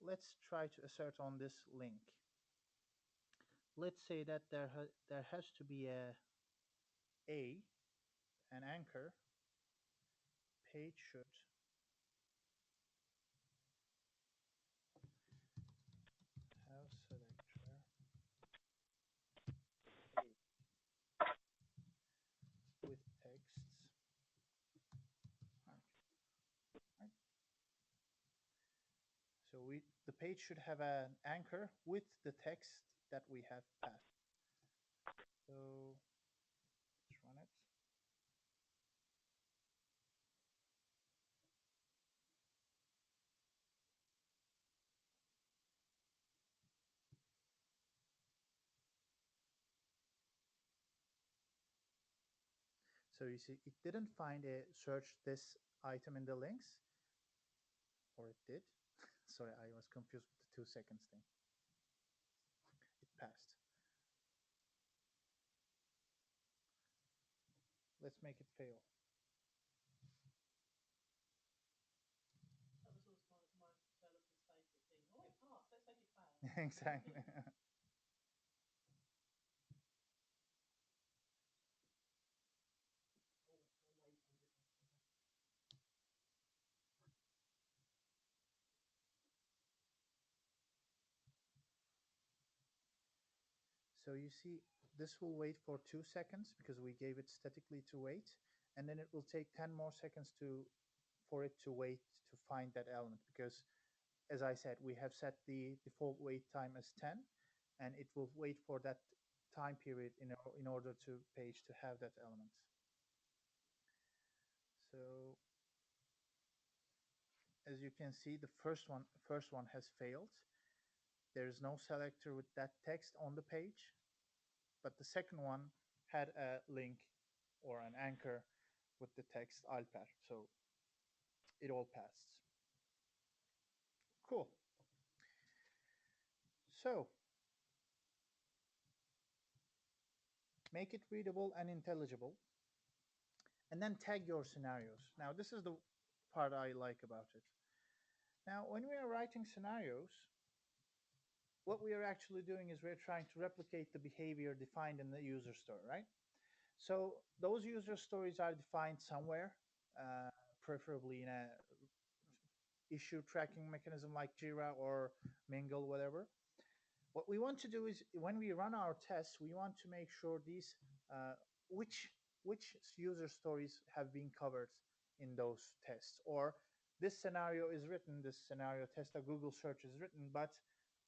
Let's try to assert on this link. Let's say that there has to be an anchor. Page should have selector with texts. Right. So the page should have an anchor with the text that we have passed. So let's run it. So you see, it didn't find a search this item in the links, or it did. Sorry, I was confused with the 2 seconds thing. It passed. Let's make it fail. That was always my developer's favourite thing. Oh, it passed. Let's make it fail. Exactly. Oh, how late on this one. So you see, this will wait for 2 seconds because we gave it statically to wait, and then it will take 10 more seconds for it to wait to find that element, because as I said, we have set the default wait time as 10, and it will wait for that time period in order to page to have that element. So as you can see, the first one has failed. There is no selector with that text on the page, but the second one had a link or an anchor with the text Alper. So it all passed. Cool. So make it readable and intelligible, and then tag your scenarios. Now, this is the part I like about it. Now, when we are writing scenarios, what we are actually doing is we're trying to replicate the behavior defined in the user story, right? So those user stories are defined somewhere, uh, preferably in a issue tracking mechanism like Jira or Mingle, whatever. What we want to do is when we run our tests, we want to make sure these uh, which which user stories have been covered in those tests, or this scenario is written, this scenario test, a Google search is written, but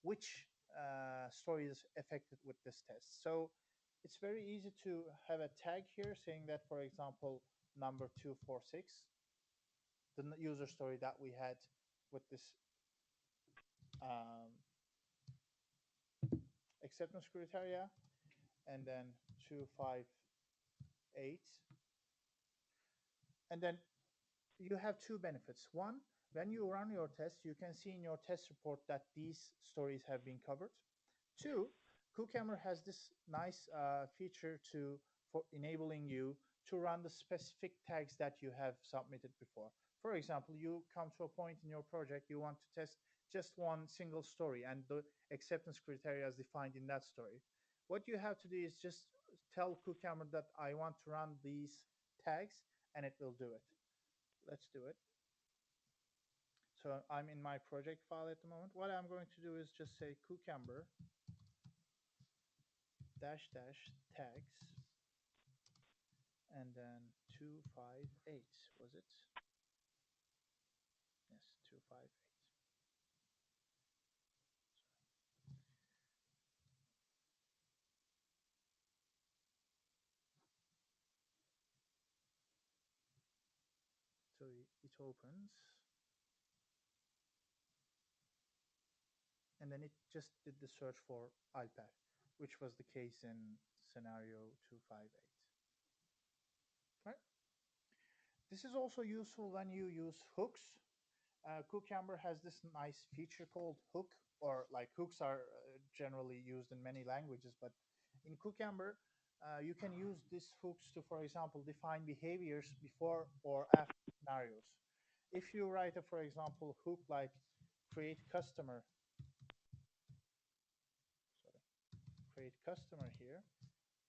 which story is affected with this test. So it's very easy to have a tag here saying that, for example, number 246, the user story that we had with this um, acceptance criteria, and then 258. And then you have two benefits. One, when you run your test, you can see in your test report that these stories have been covered. Two, Cucumber has this nice feature for enabling you to run the specific tags that you have submitted before. For example, you come to a point in your project, you want to test just one single story and the acceptance criteria is defined in that story. What you have to do is just tell Cucumber that I want to run these tags, and it will do it. Let's do it. So I'm in my project file at the moment. What I'm going to do is just say Cucumber dash dash tags, and then 258, was it? Yes, 258. So it opens. and then it just did the search for Alper, which was the case in scenario 258. Right? This is also useful when you use hooks. Cucumber has this nice feature called hook, or like hooks are generally used in many languages, but in Cucumber, you can use these hooks to, for example, define behaviors before or after scenarios. If you write a, for example, hook like create customer, sorry, create customer here,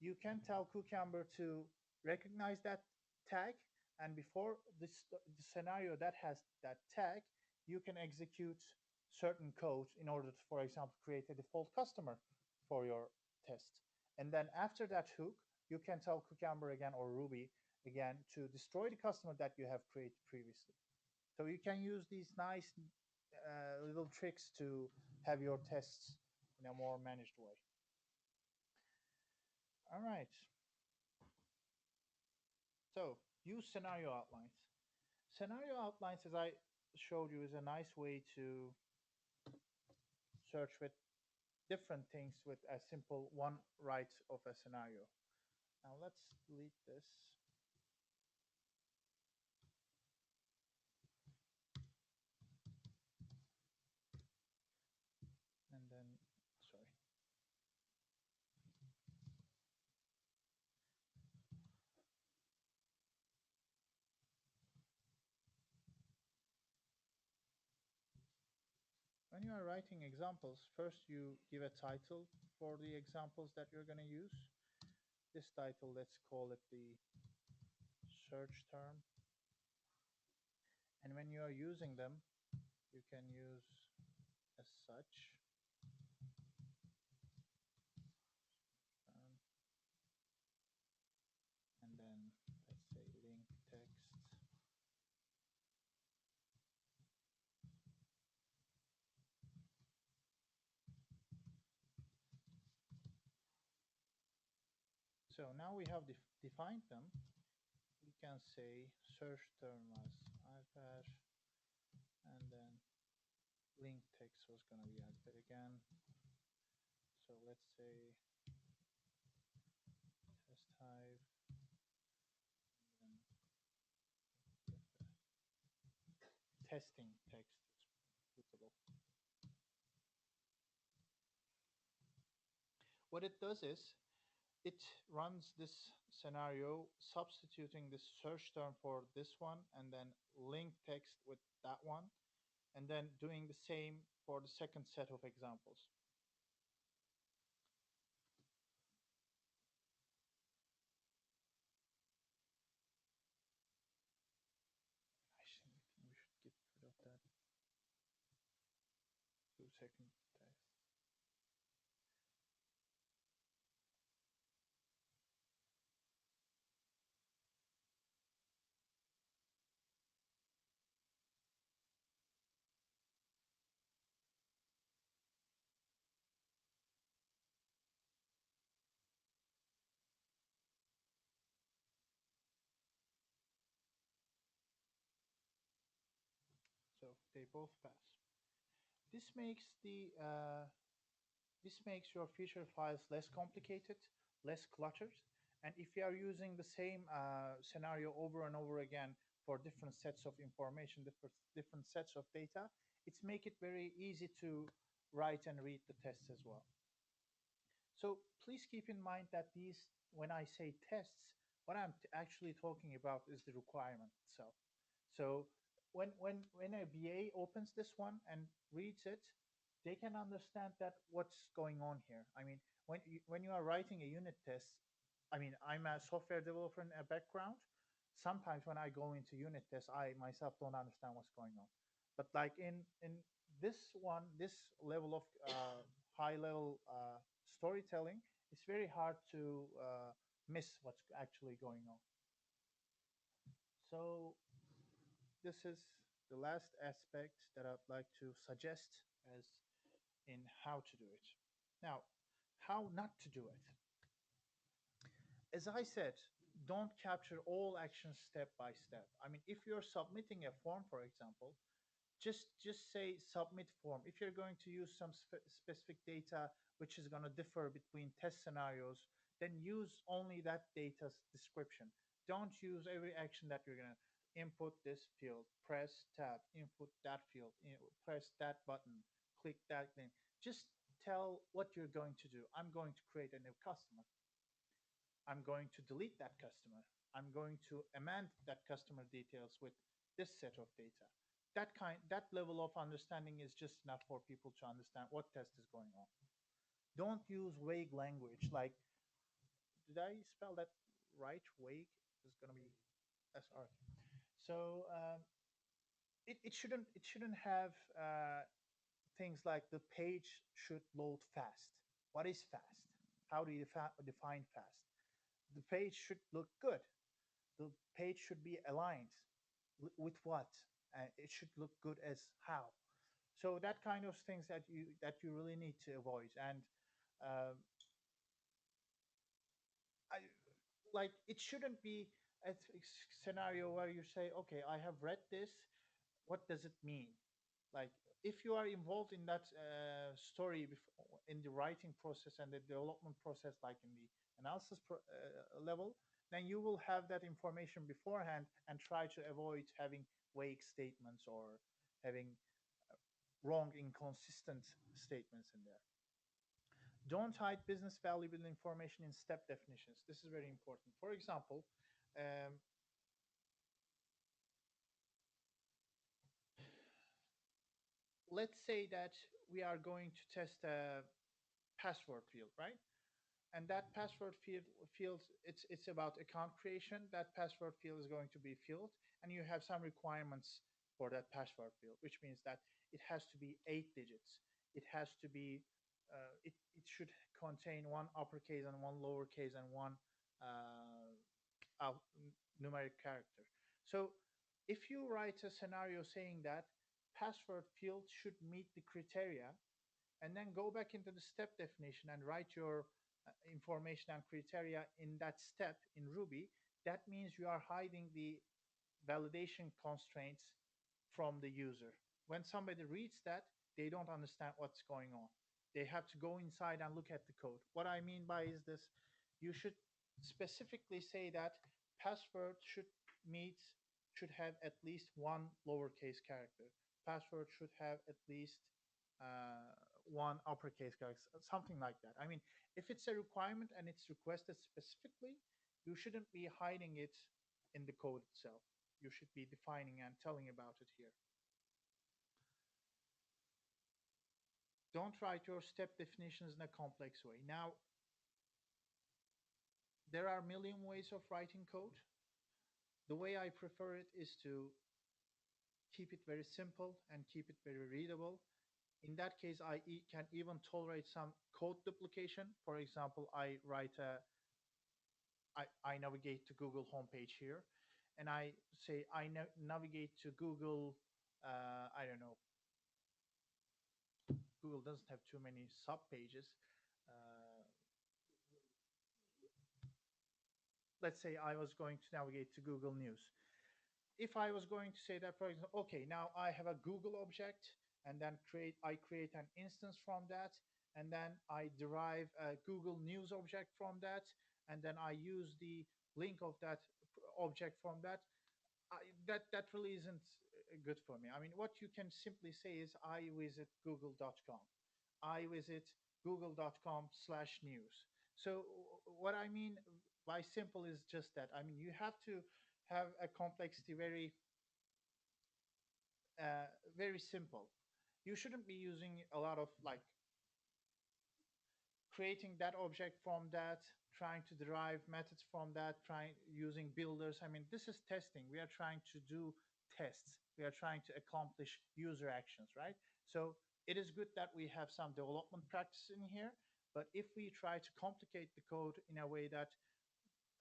you can tell Cucumber to recognize that tag, and before this the scenario that has that tag, you can execute certain code in order to, for example, create a default customer for your test. And then after that hook, you can tell Cucumber again or Ruby again to destroy the customer that you have created previously. So you can use these nice little tricks to have your tests in a more managed way. All right. So use scenario outlines. Scenario outlines, as I showed you, is a nice way to search with different things with a simple one write of a scenario. Now let's delete this, and then, sorry. When you are writing examples, first you give a title for the examples that you're going to use. This title, let's call it the search term. And when you are using them, you can use as such. And then let's say link text. So now we have defined them. We can say search term was Alper, and then link text was going to be Alper again. So let's say test type, and testing text is suitable. What it does is it runs this scenario substituting this search term for this one, and then link text with that one, and then doing the same for the second set of examples. I think we should get rid of that 2 second test. So they both pass. This makes the this makes your feature files less complicated, less cluttered, and if you are using the same scenario over and over again for different sets of information, different sets of data, it's make it very easy to write and read the tests as well. So please keep in mind that these, when I say tests, what I'm actually talking about is the requirement itself. So when a BA opens this one and reads it, they can understand that what's going on here. I mean, when you are writing a unit test, I mean, I'm a software developer in a background. Sometimes when I go into unit tests, I myself don't understand what's going on. But like in this one, this level of high level storytelling, it's very hard to miss what's actually going on. So this is the last aspect that I'd like to suggest as in how to do it. Now, how not to do it. As I said, don't capture all actions step by step. I mean, if you're submitting a form, for example, Just say submit form. If you're going to use some specific data which is going to differ between test scenarios, then use only that data's description. Don't use every action that you're going to input this field, press tab, input that field, press that button, click that thing. Just tell what you're going to do. I'm going to create a new customer. I'm going to delete that customer. I'm going to amend that customer details with this set of data. That level of understanding is just enough for people to understand what test is going on. Don't use vague language like, did I spell that right? Vague is going to be SR. So it shouldn't have things like the page should load fast. What is fast? How do you define fast? The page should look good. The page should be aligned with what? It should look good as how. So that kind of things that you really need to avoid. And um, I, like it shouldn't be a scenario where you say, okay, I have read this. What does it mean? Like if you are involved in that story in the writing process and the development process, like in the analysis level, then you will have that information beforehand and try to avoid having vague statements or having wrong, inconsistent statements in there. Don't hide business valuable information in step definitions. This is very important. For example, um, let's say that we are going to test a password field, right? And that password field, it's about account creation. That password field is going to be filled, and you have some requirements for that password field, which means that it has to be 8 digits. It has to be it should contain one uppercase and one lowercase and one numeric character. So if you write a scenario saying that password field should meet the criteria, and then go back into the step definition and write your information and criteria in that step in Ruby, that means you are hiding the validation constraints from the user. When somebody reads that, they don't understand what's going on. They have to go inside and look at the code. What I mean by is this: you should specifically say that password meet should have at least one lowercase character. Password should have at least uh, one uppercase character, something like that. I mean, if it's a requirement and it's requested specifically, you shouldn't be hiding it in the code itself. You should be defining and telling about it here. Don't write your step definitions in a complex way. Now, there are a million ways of writing code. The way I prefer it is to keep it very simple and keep it very readable. In that case, can even tolerate some code duplication. For example, I navigate to Google homepage here, and I say I navigate to Google. I don't know. Google doesn't have too many sub pages. Uh, let's say I was going to navigate to Google News. If I was going to say that, for example, okay, now I have a Google object, and then I create an instance from that, and then I derive a Google News object from that, and then I use the link of that object from that. That really isn't good for me. I mean, what you can simply say is I visit google.com. I visit google.com/news. So what I mean by simple is just that. I mean, you have to have a complexity uh, very simple. You shouldn't be using a lot of like creating that object from that, trying to derive methods from that, trying using builders. I mean, this is testing. We are trying to do tests. We are trying to accomplish user actions, right? So it is good that we have some development practice in here. But if we try to complicate the code in a way that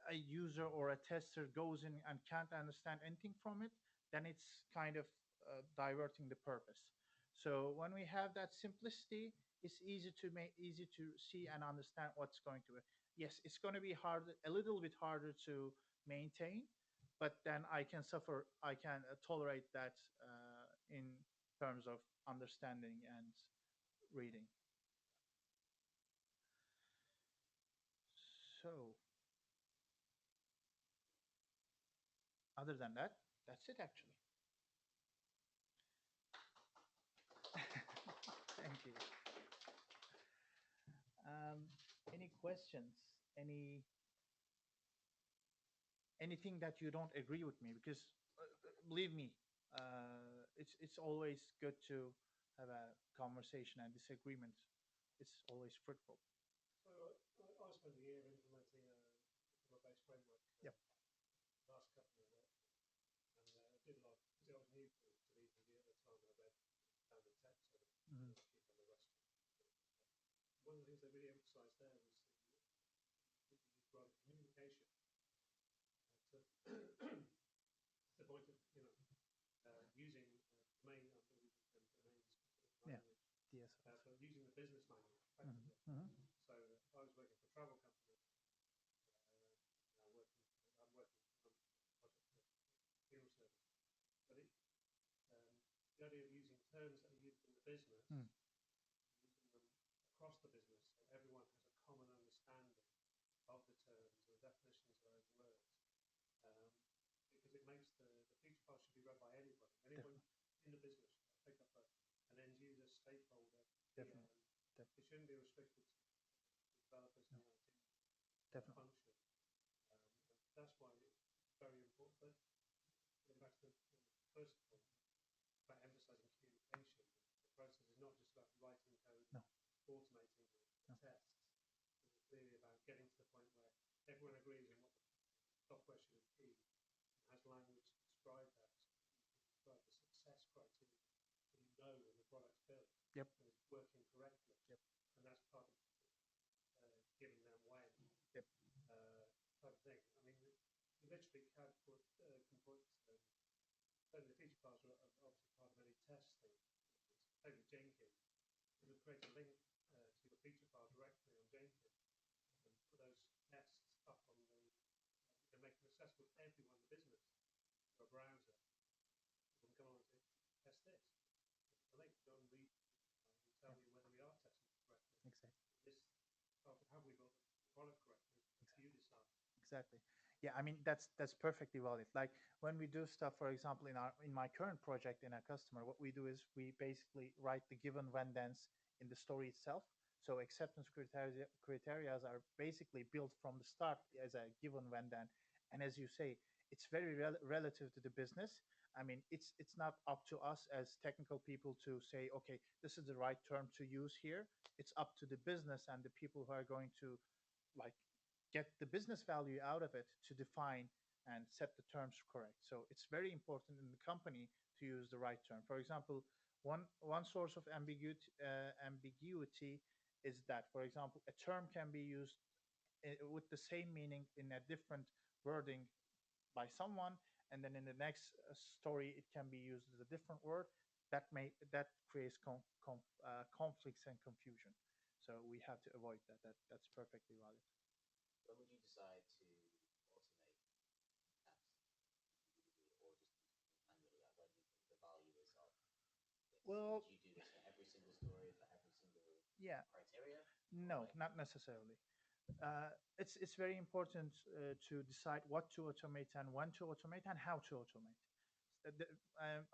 a user or a tester goes in and can't understand anything from it, then it's kind of diverting the purpose. So when we have that simplicity, it's easy to see and understand what's going to be. Yes, it's going to be hard, a little bit harder to maintain, but then I can tolerate that in. terms of understanding and reading. So, other than that, that's it actually. Thank you. Um, any questions? Anything that you don't agree with me? Because believe me, it's always good to have a conversation and disagreement. It's always fruitful. So I spent a year implementing a based framework Yep. last company I worked for, and I did a lot because I was new to BDD at the time, and I read down the text of it, Mhm. keep on the rest. One of the things they really emphasised there was the communication to the point of using domain and domain specific Yeah. language, DSLs. but using the business manual Mhm. effectively. Mhm. So I was working for a travel company. I'm working on a project for funeral service, but the idea of using terms that are used in the business, Mm. using them across the business, so everyone has a common understanding of the terms and the definitions of those words, um, because it makes the feature file should be read by anybody. Anyone in the business should pick up an end user, stakeholder, PM. Definitely. It shouldn't be restricted to developers No. and the IT Definitely. function. That's why it's very important. But getting back to the first point about emphasizing communication, the process is not just about writing code, No. automating the No. tests. It's clearly about getting to the point where everyone agrees on what the software should be and has language to describe that, describe the success criteria, so you know when the product's built Yep. and it's working correctly. Yep. And that's part of giving them when Yep. type of thing. I mean, you literally can put so the feature files are obviously part of any testing. Maybe Jenkins, you would create a link to your feature file directly on Jenkins and put those tests up on the, you can make them accessible to everyone in the business through a browser. You can come on to test this. The link, go and read and tell Yep. you whether we are testing it correctly. Exactly. This have we built the product correctly? You decide. Exactly. Yeah, I mean that's perfectly valid. Like when we do stuff, for example, in my current project in a customer, what we do is we basically write the given when thens in the story itself. So acceptance criteria are basically built from the start as a given when then, and as you say, it's very relative to the business. I mean, it's not up to us as technical people to say, okay, this is the right term to use here. It's up to the business and the people who are going to like get the business value out of it to define and set the terms correct. So it's very important in the company to use the right term. For example, one source of ambiguity is that, for example, a term can be used with the same meaning in a different wording by someone, and then in the next story it can be used as a different word. That creates conflicts and confusion. So we have to avoid that. That's perfectly valid. When would you decide to automate tasks or just manually? Like when you think the value is of this? Well, Do you do this for every single story, for every single yeah, criteria? no, Like, not necessarily. It's very important to decide what to automate and when to automate and how to automate.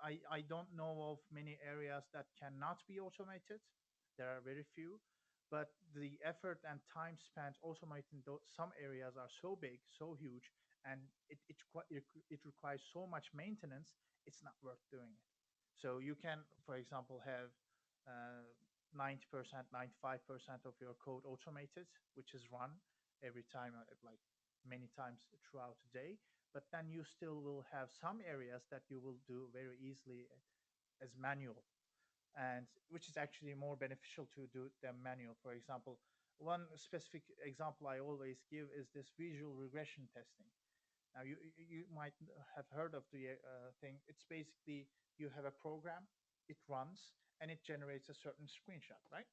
I don't know of many areas that cannot be automated. There are very few, but the effort and time spent automating some areas are so big, so huge, and it requires so much maintenance. It's not worth doing it. So you can, for example, have 90%, 95% of your code automated, which is run every time, like many times throughout the day. But then you still will have some areas that you will do very easily as manual, and which is actually more beneficial to do them manual. For example, one specific example I always give is this visual regression testing. Now, you might have heard of the thing. It's basically you have a program, it runs, and it generates a certain screenshot, right?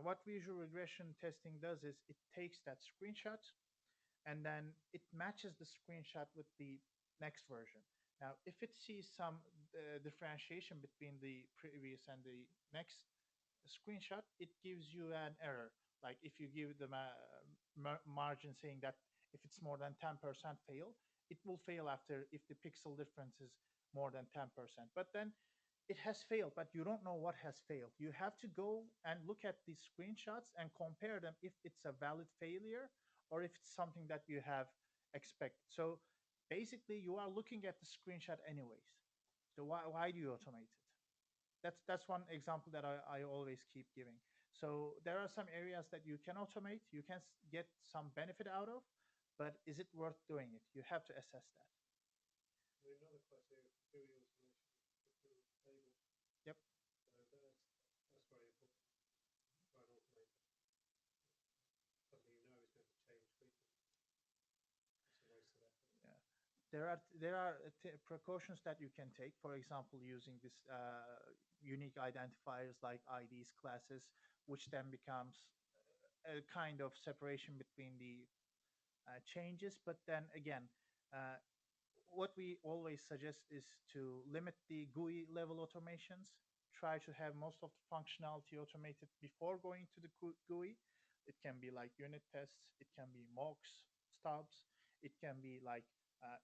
What visual regression testing does is it takes that screenshot and then it matches the screenshot with the next version. Now, if it sees some differentiation between the previous and the next screenshot, it gives you an error. Like if you give them a margin saying that if it's more than 10% fail, it will fail after if the pixel difference is more than 10%. But then it has failed, but you don't know what has failed. You have to go and look at these screenshots and compare them if it's a valid failure or if it's something that you have expected. So basically, you are looking at the screenshot anyways. So why do you automate it? That's one example that I always keep giving. So there are some areas that you can automate, you can get some benefit out of, but is it worth doing it? You have to assess that. Another criteria for GUI automation is to do tables. Yep. That's very important. Try and automate something you know is going to change frequently. It's a waste of effort. Yeah. There are precautions that you can take. For example, using this unique identifiers like IDs, classes, which then becomes a kind of separation between the changes. But then again, uh, what we always suggest is to limit the GUI level automations. Try to have most of the functionality automated before going to the GUI. It can be like unit tests, it can be mocks, stubs, it can be like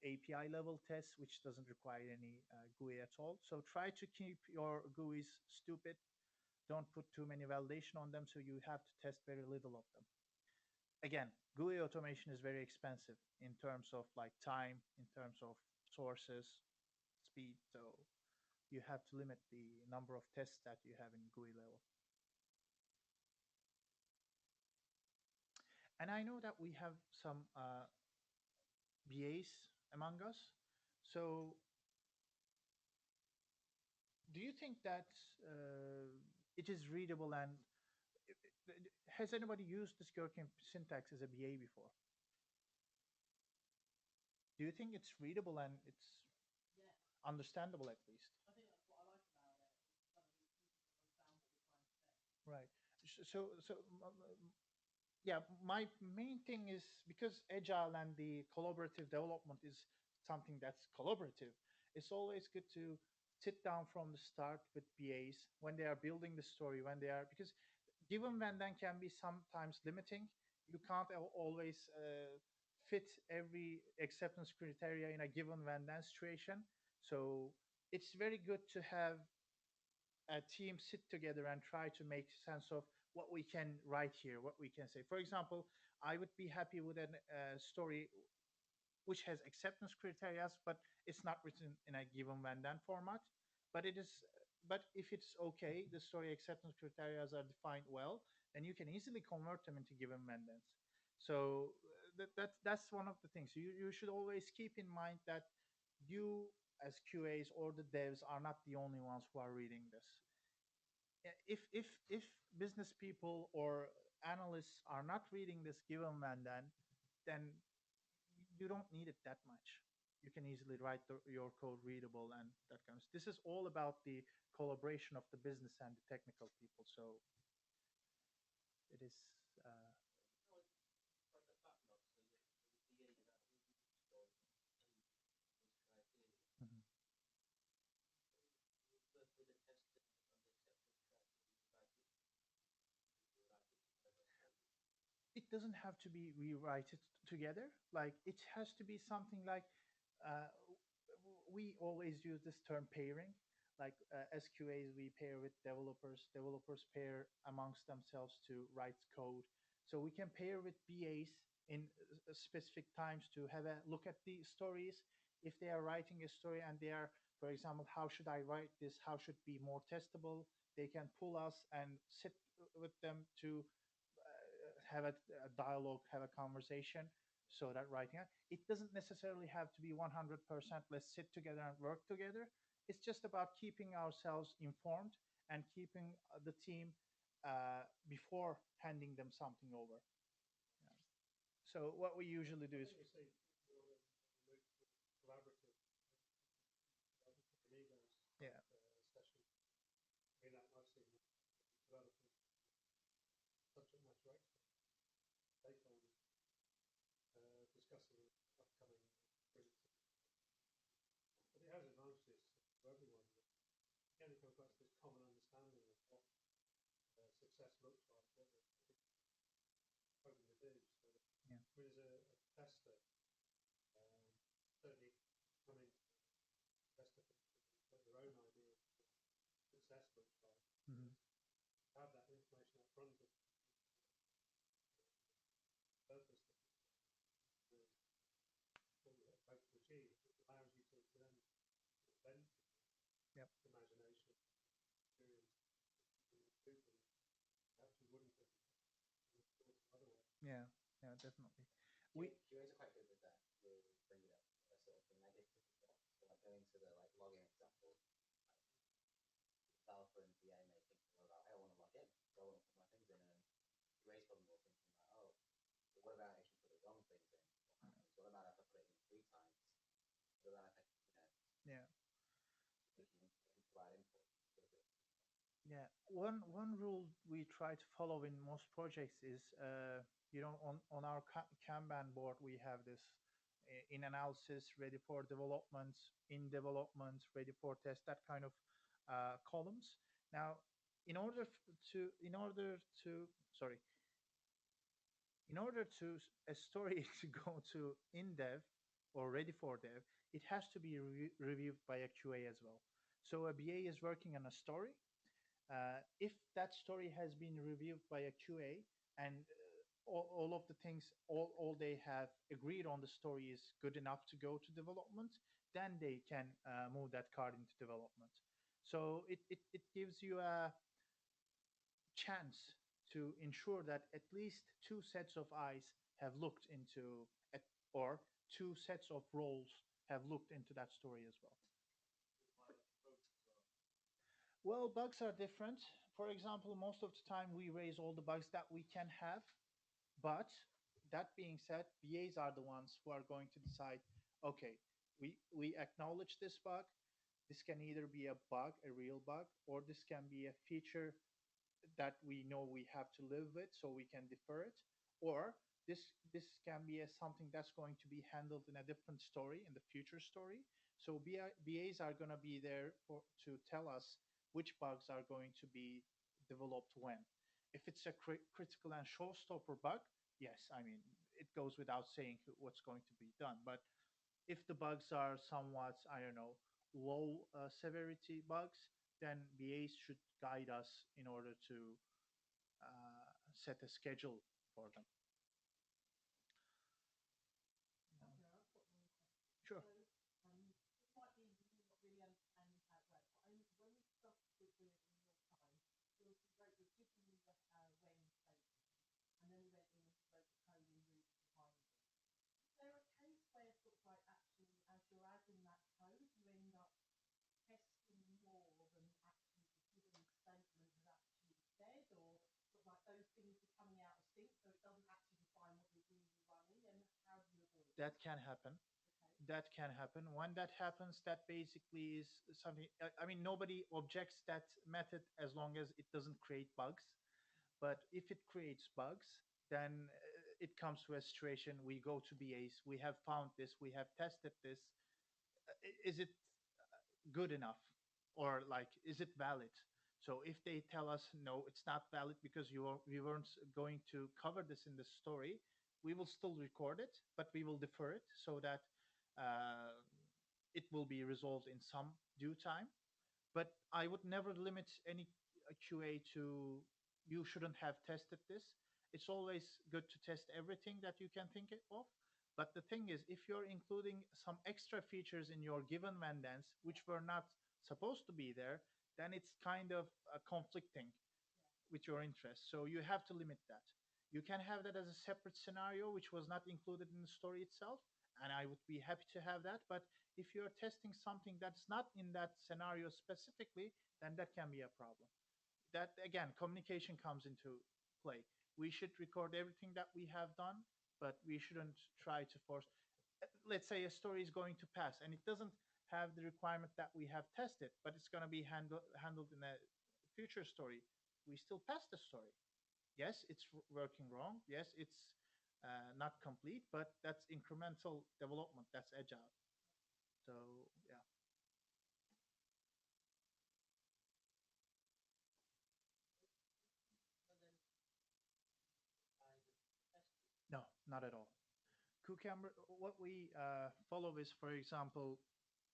API level tests, which doesn't require any GUI at all. So try to keep your GUIs stupid. Don't put too many validation on them, so you have to test very little of them. Again, GUI automation is very expensive in terms of like time, in terms of sources, speed. So you have to limit the number of tests that you have in GUI level. And I know that we have some BAs among us. So do you think that it is readable and has anybody used this gherkin syntax as a BA before? Do you think it's readable and it's Yeah, understandable at least? I think that's what I like about it. It's kind of easy to understand what we're trying to say. Right. So, yeah, my main thing is because agile and the collaborative development is something that's collaborative. It's always good to sit down from the start with BAs when they are building the story, when they are because given when then can be sometimes limiting. You can't always fit every acceptance criteria in a given when then situation. So it's very good to have a team sit together and try to make sense of what we can write here, what we can say. For example, I would be happy with a story which has acceptance criteria, but it's not written in a given when then format. But it is, but if it's okay, the story acceptance criteria are defined well, then you can easily convert them into given when thens. So that's one of the things. You should always keep in mind that you as QAs or the devs are not the only ones who are reading this. If business people or analysts are not reading this given when then you don't need it that much. You can easily write your code readable and that kind of. This is all about the collaboration of the business and the technical people. So it is. Uh, No, it's like a backlog. So the BA that reading the story and those criteria mhm. with the testing and the acceptance criteria, you write it together. It doesn't have to be rewrite it together. Like it has to be something like we always use this term pairing. Like as QAs, we pair with developers. Developers pair amongst themselves to write code. So we can pair with BAs in specific times to have a look at the stories. If they are writing a story and they are, for example, how should I write this? How should be more testable? They can pull us and sit with them to have a dialogue, have a conversation, so that writing it doesn't necessarily have to be 100%. Let's sit together and work together. It's just about keeping ourselves informed and keeping the team before handing them something over. Yeah. So what we usually do I is, think you say you want to move to collaborative, amigos yeah, session. I mean, that nicely developers, subject matter experts, stakeholders, discussing upcoming sprints. But yeah, common understanding of what success looks like, what they're hoping to do. So, Yeah. as a tester, certainly coming to tester for their own idea of what success looks like, Hmm. have that information up front of the purpose that what you hope to achieve. It allows you to then vent Yep. imagination, experience, do things perhaps you wouldn't have thought of otherwise. Yeah. Yeah. Definitely. We. QAs are quite good with that, with bringing up a sort of the negative as well. So like going to the like login example, like developer and BA may think, well, I want to log in, so I want to put my things in, and QA's probably more thinking like, oh, but what about if you put the wrong things in? What happens? What about if I put it in 3 times? What about if I, Yeah. they can provide input? Yeah, one rule we try to follow in most projects is, on our Kanban board we have this in analysis, ready for development, in development, ready for test, that kind of columns. Now, in order in order to, sorry, in order to a story to go to in dev or ready for dev, it has to be reviewed by a QA as well. So a BA is working on a story. If that story has been reviewed by a QA and all of the things, all they have agreed on the story is good enough to go to development, then they can move that card into development. So it gives you a chance to ensure that at least two sets of eyes have looked into it, or two sets of roles have looked into that story as well. Well, bugs are different. For example, most of the time we raise all the bugs that we can have, but that being said, BAs are the ones who are going to decide, okay, we acknowledge this bug. This can either be a bug, a real bug, or this can be a feature that we know we have to live with, so we can defer it, or this can be something that's going to be handled in a different story, in the future story. So BAs are going to be there to tell us which bugs are going to be developed when. If it's a critical and showstopper bug, yes, I mean, it goes without saying what's going to be done. But if the bugs are somewhat, I don't know, low severity bugs, then BAs should guide us in order to set a schedule for them. Okay, I've got one question. Sure. So, this might be you not really understanding how it works, but when we started with doing it in your time, it was wrote the given you the when statement, and then we went in and wrote the code in root behind it. Is there a case where sort of like actually, as you're adding that code, you end up testing more than actually the given statement has actually said, or sort of like those things are coming out of sync, so it doesn't actually define what you're really running, and how do you avoid that? That can happen. Okay. That can happen. When that happens, that basically is something. I mean, nobody objects that method as long as it doesn't create bugs. But if it creates bugs, then it comes to a situation. We go to BAs. We have found this. We have tested this. Is it good enough, or like, is it valid? So if they tell us no, it's not valid because we weren't going to cover this in the story, we will still record it, but we will defer it so that uh, it will be resolved in some due time. But I would never limit any QA to, you shouldn't have tested this. It's always good to test everything that you can think of. But the thing is, if you're including some extra features in your given mandance which were not supposed to be there, then it's kind of conflicting with your interests. So you have to limit that. You can have that as a separate scenario which was not included in the story itself, and I would be happy to have that. But if you're testing something that's not in that scenario specifically, then that can be a problem. That again, communication comes into play. We should record everything that we have done, but we shouldn't try to force. Let's say a story is going to pass and it doesn't have the requirement that we have tested, but it's going to be handled in a future story. We still pass the story. Yes, it's working wrong. Yes, it's not complete, but that's incremental development. That's agile. So yeah. No, not at all. Cucumber, what we follow is, for example,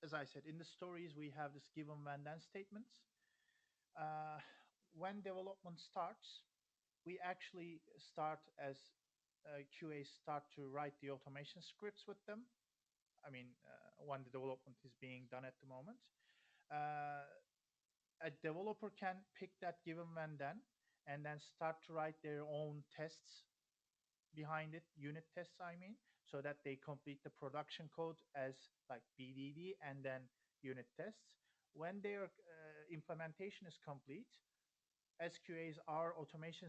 as I said, in the stories, we have this given when then statements. Uh, when development starts, we actually start as QA start to write the automation scripts with them. I mean, when the development is being done at the moment. Uh, a developer can pick that given and then start to write their own tests behind it, unit tests, I mean, so that they complete the production code as like BDD and then unit tests. When their implementation is complete, SQAs, our automation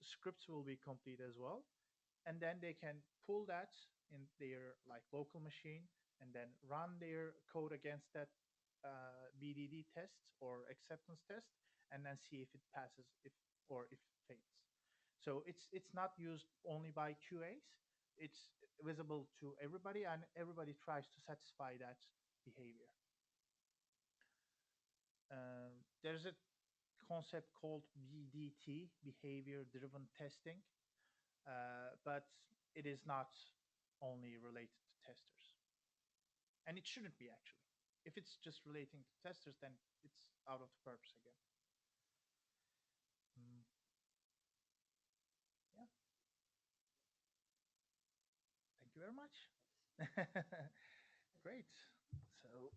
scripts will be complete as well, and then they can pull that in their like local machine and then run their code against that BDD test or acceptance test, and then see if it passes, if or if it fails. So it's not used only by QAs. It's visible to everybody, and everybody tries to satisfy that behavior. There's a concept called BDT, behavior driven testing, but it is not only related to testers, and it shouldn't be actually. If it's just relating to testers, then it's out of the purpose again. Mm, yeah, thank you very much. Great. So